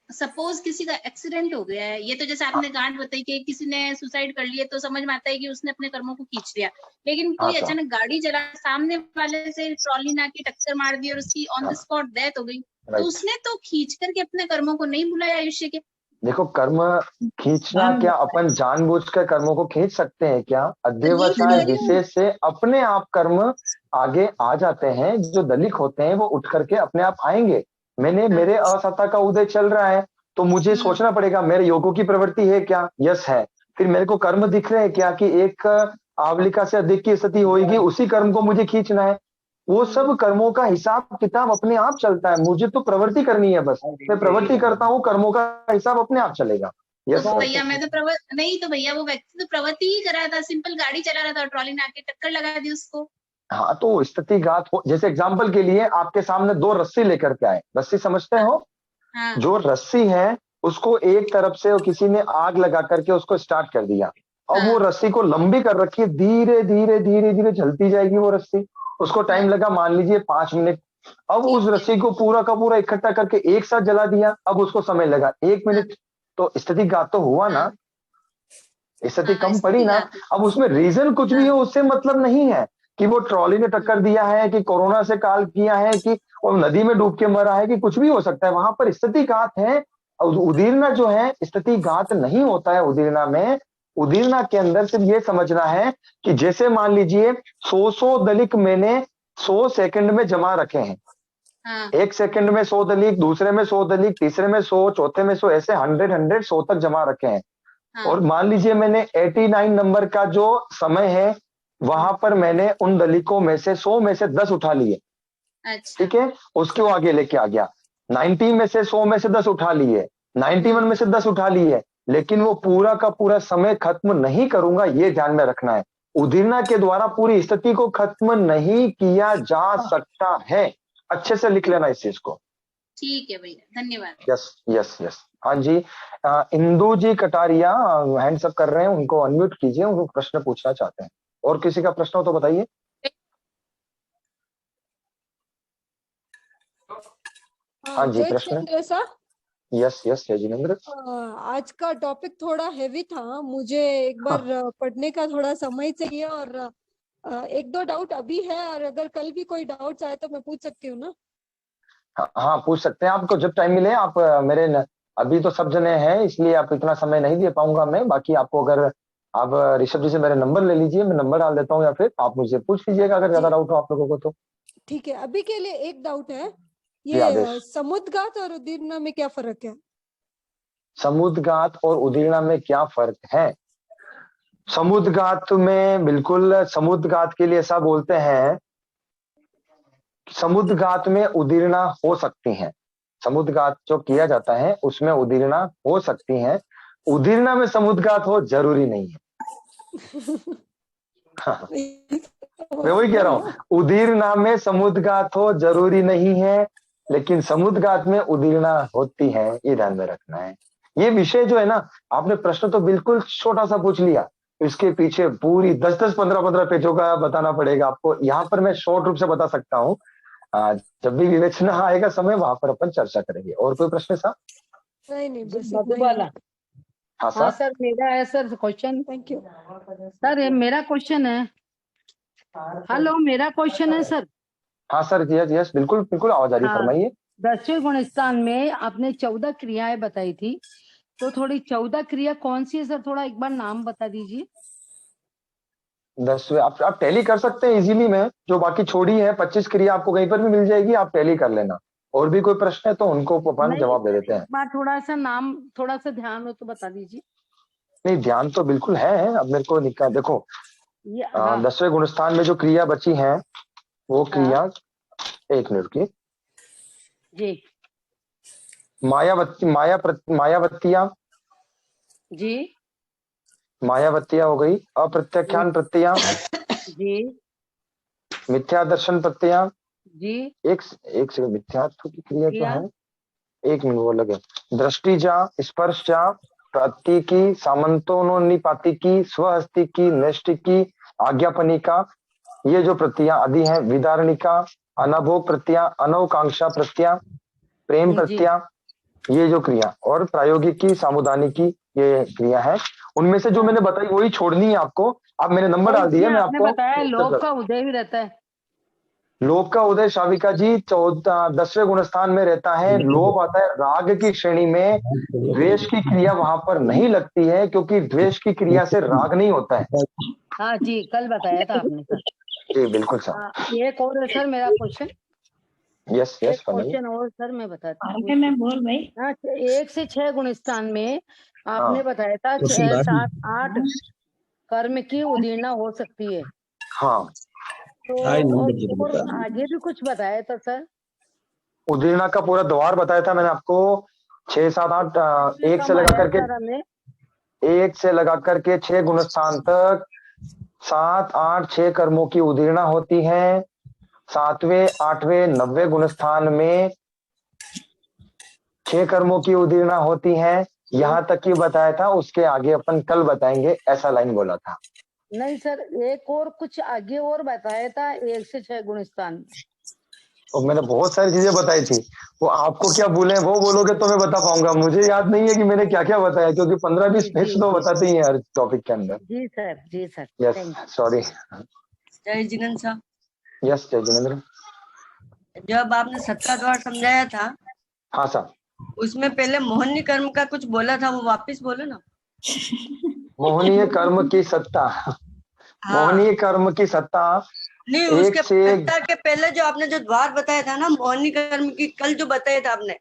सपोज किसी का एक्सीडेंट हो गया है, ये तो जैसे आपने गांठ बताई कि किसी ने सुसाइड कर लिया तो समझ में आता है कि उसने अपने कर्मों को खींच लिया, लेकिन कोई अचानक गाड़ी चला, सामने वाले से ट्रॉली ना की टक्कर मार दी और उसकी ऑन द स्पॉट डेथ हो गई, तो उसने तो खींच करके अपने कर्मों को नहीं भुलाया आयुष्य के। देखो, कर्म खींचना क्या अपन जानबूझकर कर्मों को खींच सकते हैं क्या? अध्यवसाय विशेष से अपने आप कर्म आगे आ जाते हैं। जो दलिक होते हैं वो उठ करके अपने आप आएंगे। मेरे असत्ता का उदय चल रहा है तो मुझे सोचना पड़ेगा मेरे योगों की प्रवृत्ति है क्या? यस है। फिर मेरे को कर्म दिख रहे हैं क्या कि एक आवलिका से अधिक की स्थिति होगी, उसी कर्म को मुझे खींचना है। वो सब कर्मों का हिसाब किताब अपने आप चलता है, मुझे तो प्रवृत्ति करनी है, बस मैं प्रवृत्ति करता हूँ, कर्मों का हिसाब अपने आप चलेगा। तो भैया मैं तो नहीं, तो भैया वो व्यक्ति तो प्रवृत्ति ही कर रहा था, सिंपल गाड़ी चला रहा था, ट्रॉली ने आके टक्कर लगा दी उसको। हाँ, तो स्थिति घात हो, जैसे एग्जाम्पल के लिए आपके सामने 2 रस्सी लेकर के आए, रस्सी समझते हो? हाँ। जो रस्सी है उसको एक तरफ से किसी ने आग लगा करके उसको स्टार्ट कर दिया। अब वो रस्सी को लंबी कर रखी है, धीरे धीरे धीरे धीरे चलती जाएगी वो रस्सी। उसको टाइम लगा मान लीजिए 5 मिनट। अब उस रस्सी को पूरा का पूरा इकट्ठा करके एक साथ जला दिया, अब उसको समय लगा 1 मिनट। तो स्थिति घात तो हुआ ना, स्थिति कम पड़ी ना। अब उसमें रीजन कुछ भी हो उससे मतलब नहीं है कि वो ट्रॉली ने टक्कर दिया है, कि कोरोना से काल किया है, कि वो नदी में डूब के मरा है, कि कुछ भी हो सकता है। वहां पर स्थिति घात है। उदीर्णा जो है स्थिति घात नहीं होता है। उदीर्णा में, उदीर्णा के अंदर सिर्फ ये समझना है कि जैसे मान लीजिए 100 दलिक मैंने 100 सेकंड में जमा रखे हैं। हाँ। 1 सेकंड में 100 दलिक, दूसरे में 100 दलिक, तीसरे में 100, चौथे में 100, ऐसे 100 तक जमा रखे हैं। हाँ। और मान लीजिए मैंने 89 नंबर का जो समय है वहां पर मैंने उन दलिकों में से 100 में से 10 उठा लिए। अच्छा ठीक है, उसके वो आगे लेके आ गया। 90 में से 100 में से 10 उठा लिए, 91 में से 10 उठा लिए, लेकिन वो पूरा का पूरा समय खत्म नहीं करूंगा, ये ध्यान में रखना है। उदीर्णा के द्वारा पूरी स्थिति को खत्म नहीं किया जा सकता है। अच्छे से लिख लेना इस चीज को। ठीक है भैया, धन्यवाद। यस यस यस, हाँ जी। इंदू जी कटारिया हैंड्स अप कर रहे हैं, उनको अनम्यूट कीजिए, उनको प्रश्न पूछना चाहते हैं। और किसी का प्रश्न हो तो बताइए। हाँ जी, प्रश्न। यस यस जय जिनेंद्र। आज का टॉपिक थोड़ा हेवी था, मुझे एक बार पढ़ने का थोड़ा समय चाहिए, और एक दो डाउट अभी है, और अगर कल भी कोई डाउट आए तो मैं पूछ सकती हूँ ना? हाँ पूछ सकते हैं, आपको जब टाइम मिले आप अभी तो सब जने हैं इसलिए आप इतना समय नहीं दे पाऊंगा मैं। बाकी आपको अगर आप ऋषभ जी से मेरे नंबर ले लीजिए, मैं नंबर डाल देता हूँ, या फिर आप मुझे पूछ लीजिएगा अगर ज्यादा डाउट हो आप लोगों को तो। ठीक है, अभी के लिए एक डाउट है, जी, आदेश। ये समुद्घात और उदीर्णा में क्या फर्क है? समुद्घात और उदीर्णा में क्या फर्क है? समुद्घात में बिल्कुल, समुद्घात के लिए ऐसा बोलते हैं, समुद्घात में उदीर्णा हो सकती है। समुद्घात जो किया जाता है उसमें उदीर्णा हो सकती है, उदीर्णा में समुद्घात हो जरूरी नहीं है। मैं वही कह रहा हूँ, उदीर्णा में समुद्घात हो जरूरी नहीं है, लेकिन समुद्घात में उदीर्णा होती है, ये ध्यान में रखना है। ये विषय जो है ना, आपने प्रश्न तो बिल्कुल छोटा सा पूछ लिया, इसके पीछे पूरी 10-10, 15-15 पेजों का बताना पड़ेगा आपको। यहाँ पर मैं शॉर्ट रूप से बता सकता हूँ, जब भी विवेचना आएगा समय वहां पर अपन चर्चा करेंगे। और कोई प्रश्न साहब? नहीं बस मधुबाला। हाँ हाँ सर, मेरा है sir question. Thank you sir, ये मेरा क्वेश्चन है। हेलो, मेरा क्वेश्चन है सर। हाँ सर, यस यस, बिल्कुल बिल्कुल, आवाज आ रही, फरमाइए। 10वें गुणस्थान में आपने 14 क्रियाएं बताई थी, तो थोड़ी 14 क्रिया कौन सी है सर, थोड़ा एक बार नाम बता दीजिए। 10वें आप टैली कर सकते हैं इजीली में, जो बाकी छोड़ी है 25 क्रिया आपको कहीं पर भी मिल जाएगी, आप टैली कर लेना। और भी कोई प्रश्न है तो उनको अपन जवाब दे देते हैं। एक बार थोड़ा सा नाम, थोड़ा सा ध्यान हो तो बता दीजिए। नहीं, ध्यान तो बिल्कुल है, अब मेरे को निकाल देखो। 10वें गुणस्थान में जो क्रिया बची है वो क्रिया, एक मिनट की जी, मायावत्तियां जी, मायावत्तियां हो गई, अप्रत्याख्यान प्रत्यया जी, मिथ्या दर्शन प्रत्यया जी, एक सेकंड, मिथ्यात्व की क्रिया क्या है, एक मिनट वो लगे, दृष्टिजा, स्पर्शजा, प्रतीकी, सामंतोनिपातिकी, स्वहस्तिकी, नैष्टिकी, आज्ञापनिका, ये जो प्रत्यया आदि है, विदारणिका, अनभोग प्रत्यय, अनवकांक्षा प्रत्यय, प्रेम प्रत्यय, ये जो क्रिया, और प्रायोगिकी, सामुदानिकी, ये क्रिया है। उनमें से जो मैंने बताई वही छोड़नी है आपको। अब मैंने नंबर डाल दिया, मैं आपको बताया लोभ का उदय भी रहता है। लोभ का उदय शाविका जी 10वें गुणस्थान में रहता है। लोभ आता है राग की श्रेणी में, द्वेष की क्रिया वहां पर नहीं लगती है, क्योंकि द्वेष की क्रिया से राग नहीं होता है। हाँ जी, कल बताया था आपने सर। जी बिल्कुल सर। एक और है सर मेरा क्वेश्चन। यस यस, क्वेश्चन और सर मैं बताती हूँ। मैं बोल भाई। 1 से 6 गुणस्थान में आपने बताया था 6, 7, 8 कर्म की उदीर्णा हो सकती है। हाँ, तो और आगे भी कुछ बताया था सर। उदीर्णा का पूरा द्वार बताया था मैंने आपको, 6, 7, 8, 1 से लगा करके 6 गुणस्थान तक 7, 8, 6 कर्मों की उदीर्णा होती है। 7वें, 8वें, 9वें गुणस्थान में 6 कर्मों की उदीर्णा होती है। यहाँ तक ही बताया था, उसके आगे अपन कल बताएंगे, ऐसा लाइन बोला था। नहीं सर, एक और कुछ आगे और बताया था 1 से 6 गुणस्थान। और मैंने बहुत सारी चीजें बताई थी, वो आपको क्या भूले वो बोलोगे तो मैं बता पाऊंगा। मुझे याद नहीं है कि मैंने क्या क्या बताया, क्योंकि 15-20 मिनट तो बताते ही है हर टॉपिक के अंदर। जी सर, जी सर। Yes, sorry. जय जिनेंद्र साहब। यस जय जिनेंद्र। जब आपने सत्ता द्वार समझाया था, हाँ सर, उसमें पहले मोहनी कर्म का कुछ बोला था, वो वापस बोलो ना। मोहनीय कर्म की सत्ता। मोहनीय कर्म की सत्ता नहीं, उसके सत्ता के पहले जो आपने जो द्वार बताया था ना मोहनी कर्म की, कल जो बताया था आपने,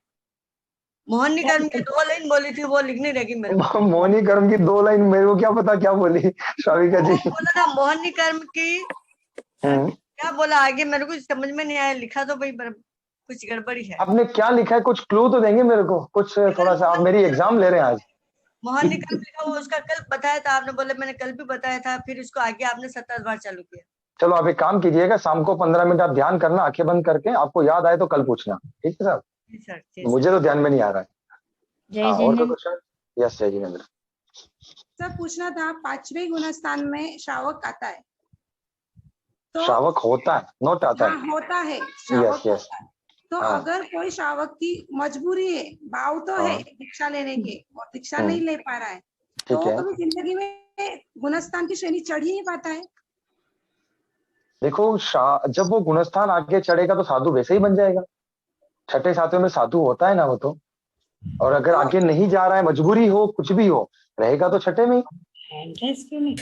मोहनी कर्म की 2 लाइन बोली थी, वो लिखनी रहेगी मेरे को। मोहनी कर्म की 2 लाइन मेरे को क्या पता क्या बोली शाविका जी। बोला था मोहनी कर्म की क्या बोला आगे मेरे को समझ में नहीं आया, लिखा तो भाई कुछ गड़बड़ी है। आपने क्या लिखा है, कुछ क्लू तो देंगे मेरे को, कुछ थोड़ा सा। आप मेरी एग्जाम ले रहे हैं आज। मोहन ने कल लिखा, वो उसका कल बताया था आपने, बोले मैंने कल भी बताया था, फिर उसको आगे आपने 27 बार चालू किया। चलो आप एक काम कीजिएगा, शाम को 15 मिनट आप ध्यान करना, आंखें बंद करके, आपको याद आए तो कल पूछना, ठीक है साहब? मुझे तो ध्यान में नहीं आ रहा है। हाँ, और कोई क्वेश्चन? यस जय जिनेंद्र। सर पूछना था, 5वें गुणस्थान में श्रावक आता है तो श्रावक होता है, नोट आता है? होता है, श्रावक यस यस। होता है। तो अगर कोई श्रावक की मजबूरी है, भाव तो है दीक्षा लेने के और दीक्षा नहीं ले पा रहा है, तो कभी जिंदगी में गुणस्थान की श्रेणी चढ़ ही नहीं पाता है। देखो जब वो गुणस्थान आगे चढ़ेगा तो साधु वैसे ही बन जाएगा। छठे सातवें में साधु होता है ना वो तो। और अगर आगे नहीं जा रहा है, मजबूरी हो, कुछ भी हो, रहेगा तो छठे में ही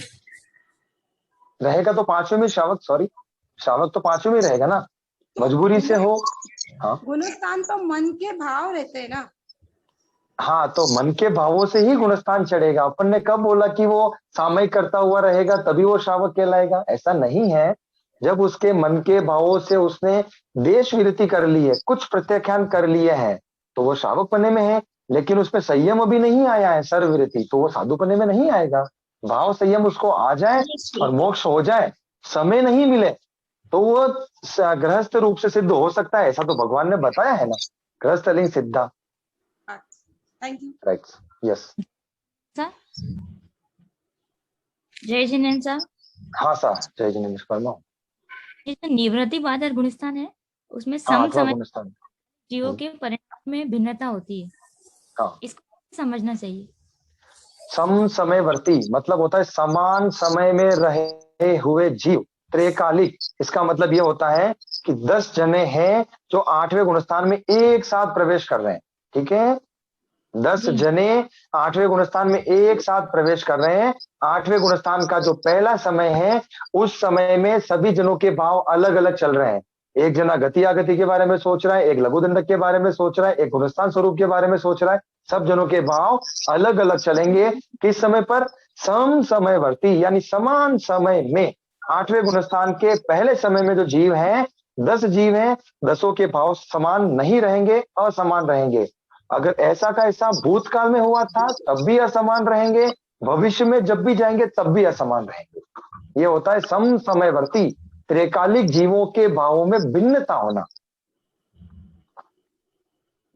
रहेगा, तो 5वें में श्रावक, सॉरी श्रावक तो 5वें में रहेगा ना, मजबूरी से हो। हाँ, गुणस्थान तो मन के भाव रहते हैं ना। हाँ, तो मन के भावों से ही गुणस्थान चढ़ेगा। अपन ने कब बोला कि वो सामयिक करता हुआ रहेगा तभी वो श्रावक कहलाएगा? ऐसा नहीं है। जब उसके मन के भावों से उसने देश विरति कर ली है, कुछ प्रत्याख्यान कर लिए हैं, तो वो श्रावक पने में है। लेकिन उसमें संयम अभी नहीं आया है, सर्वविरति, तो वो साधु पने में नहीं आएगा। भाव संयम उसको आ जाए और मोक्ष हो जाए, समय नहीं मिले, तो वो गृहस्थ रूप से सिद्ध हो सकता है। ऐसा तो भगवान ने बताया है ना, गृहस्थ लिंग सिद्धा। Thank you. राइट, यस जय जिनेंद्र साहब। हाँ सर, जय जिनेंद्र फरमाओ। निवृत्ति बादर गुणस्थान है, उसमें सम समय जीवों के परिणाम में भिन्नता होती है। हाँ, इसको समझना चाहिए। सम समयवर्ती मतलब होता है समान समय में रहे हुए जीव, त्रिकालिक। इसका मतलब ये होता है कि 10 जने हैं जो 8वें गुणस्थान में एक साथ प्रवेश कर रहे हैं, ठीक है? 10 जने 8वें गुणस्थान में एक साथ प्रवेश कर रहे हैं। 8वें गुणस्थान का जो पहला समय है, उस समय में सभी जनों के भाव अलग अलग चल रहे हैं। एक जना गति आगति के बारे में सोच रहा है, एक लघु दंडक के बारे में सोच रहा है, एक गुणस्थान स्वरूप के बारे में सोच रहा है। सब जनों के भाव अलग अलग चलेंगे। किस समय पर? सम समयवर्ती, यानी समान समय में। 8वें गुणस्थान के पहले समय में जो जीव हैं, 10 जीव हैं, 10 के भाव समान नहीं रहेंगे, असमान रहेंगे। अगर ऐसा का ऐसा भूतकाल में हुआ था तब भी असमान रहेंगे, भविष्य में जब भी जाएंगे तब भी असमान रहेंगे। ये होता है सम समयवर्ती, त्रिकालिक जीवों के भावों में भिन्नता होना।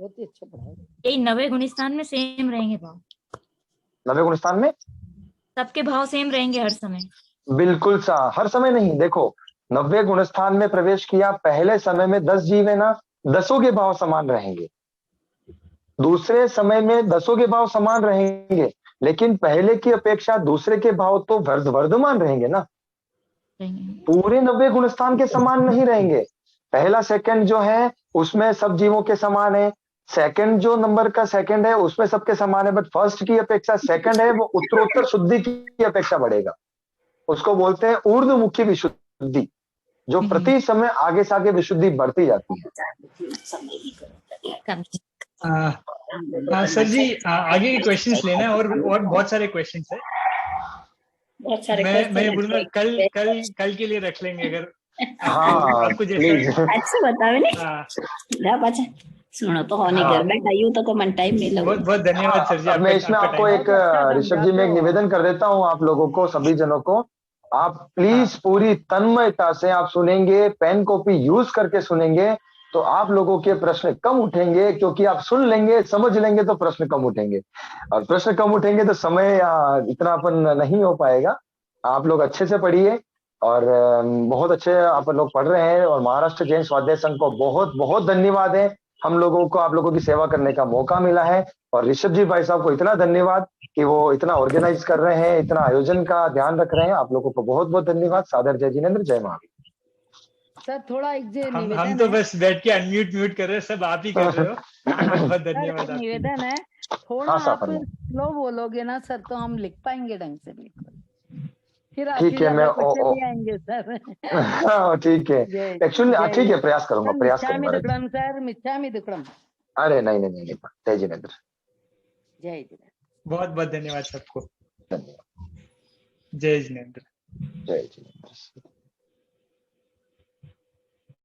बहुत ही अच्छा पढ़ा। यही 9वें गुणस्थान में सेम रहेंगे भाव? 9वें गुणस्थान में सबके भाव सेम रहेंगे हर समय? बिल्कुल सा, हर समय नहीं। देखो 9वें गुणस्थान में प्रवेश किया, पहले समय में 10 जीव है ना, 10 के भाव समान रहेंगे। दूसरे समय में 10 के भाव समान रहेंगे, लेकिन पहले की अपेक्षा दूसरे के भाव तो वर्धमान रहेंगे ना। पूरे 90 गुणस्थान के समान नहीं रहेंगे। पहला सेकंड जो है उसमें सब जीवों के समान है, सेकंड जो नंबर का सेकंड है उसमें सबके समान है, बट फर्स्ट की अपेक्षा सेकंड है वो उत्तरोत्तर शुद्धि की अपेक्षा बढ़ेगा। उसको बोलते हैं ऊर्ध्वमुखी विशुद्धि, जो प्रति समय आगे से आगे विशुद्धि बढ़ती जाती है। सर जी आगे के क्वेश्चंस लेना है, और बहुत सारे क्वेश्चंस है। मैं बोलूंगा कल के लिए रख लेंगे अगर आपको जैसा। अच्छा बताओ नहीं सुनो तो होने घर बैठा यूं तो मन टाइम मिला। बहुत धन्यवाद सर जी। मैं इसमें आपको एक ऋषभ जी में एक निवेदन कर देता हूँ, आप लोगों को, सभी जनों को, आप प्लीज पूरी तन्मयता से आप सुनेंगे, पेन कॉपी यूज करके सुनेंगे, तो आप लोगों के प्रश्न कम उठेंगे, क्योंकि आप सुन लेंगे, समझ लेंगे तो प्रश्न कम उठेंगे, और प्रश्न कम उठेंगे तो समय इतना अपन नहीं हो पाएगा। आप लोग अच्छे से पढ़िए, और बहुत अच्छे आप लोग पढ़ रहे हैं, और महाराष्ट्र जैन स्वाध्याय संघ को बहुत बहुत धन्यवाद है। हम लोगों को आप लोगों की सेवा करने का मौका मिला है, और ऋषभ जी भाई साहब को इतना धन्यवाद कि वो इतना ऑर्गेनाइज कर रहे हैं, इतना आयोजन का ध्यान रख रहे हैं। आप लोगों को बहुत बहुत धन्यवाद। सादर जय जिनेंद्र, जय महावीर। सर थोड़ा एक निवेदन हम तो बस बैठ के अनम्यूट म्यूट कर रहे हैं, सब आप ही कर रहे हो। बहुत धन्यवाद। निवेदन है, थोड़ा आप स्लो बोलोगे ना सर तो हम लिख पाएंगे ढंग से, फिर ठीक है, मैं आएंगे सर। ठीक है, एक्चुअली ठीक है, प्रयास करूंगा, प्रयास करूंगा सर। मिच्छामि दुक्कडम। अरे नहीं नहीं नहीं, जय जिनेंद्र। जय जिनेंद्र। बहुत बहुत धन्यवाद सबको। जय जिनेंद्र। जय जिनेंद्र।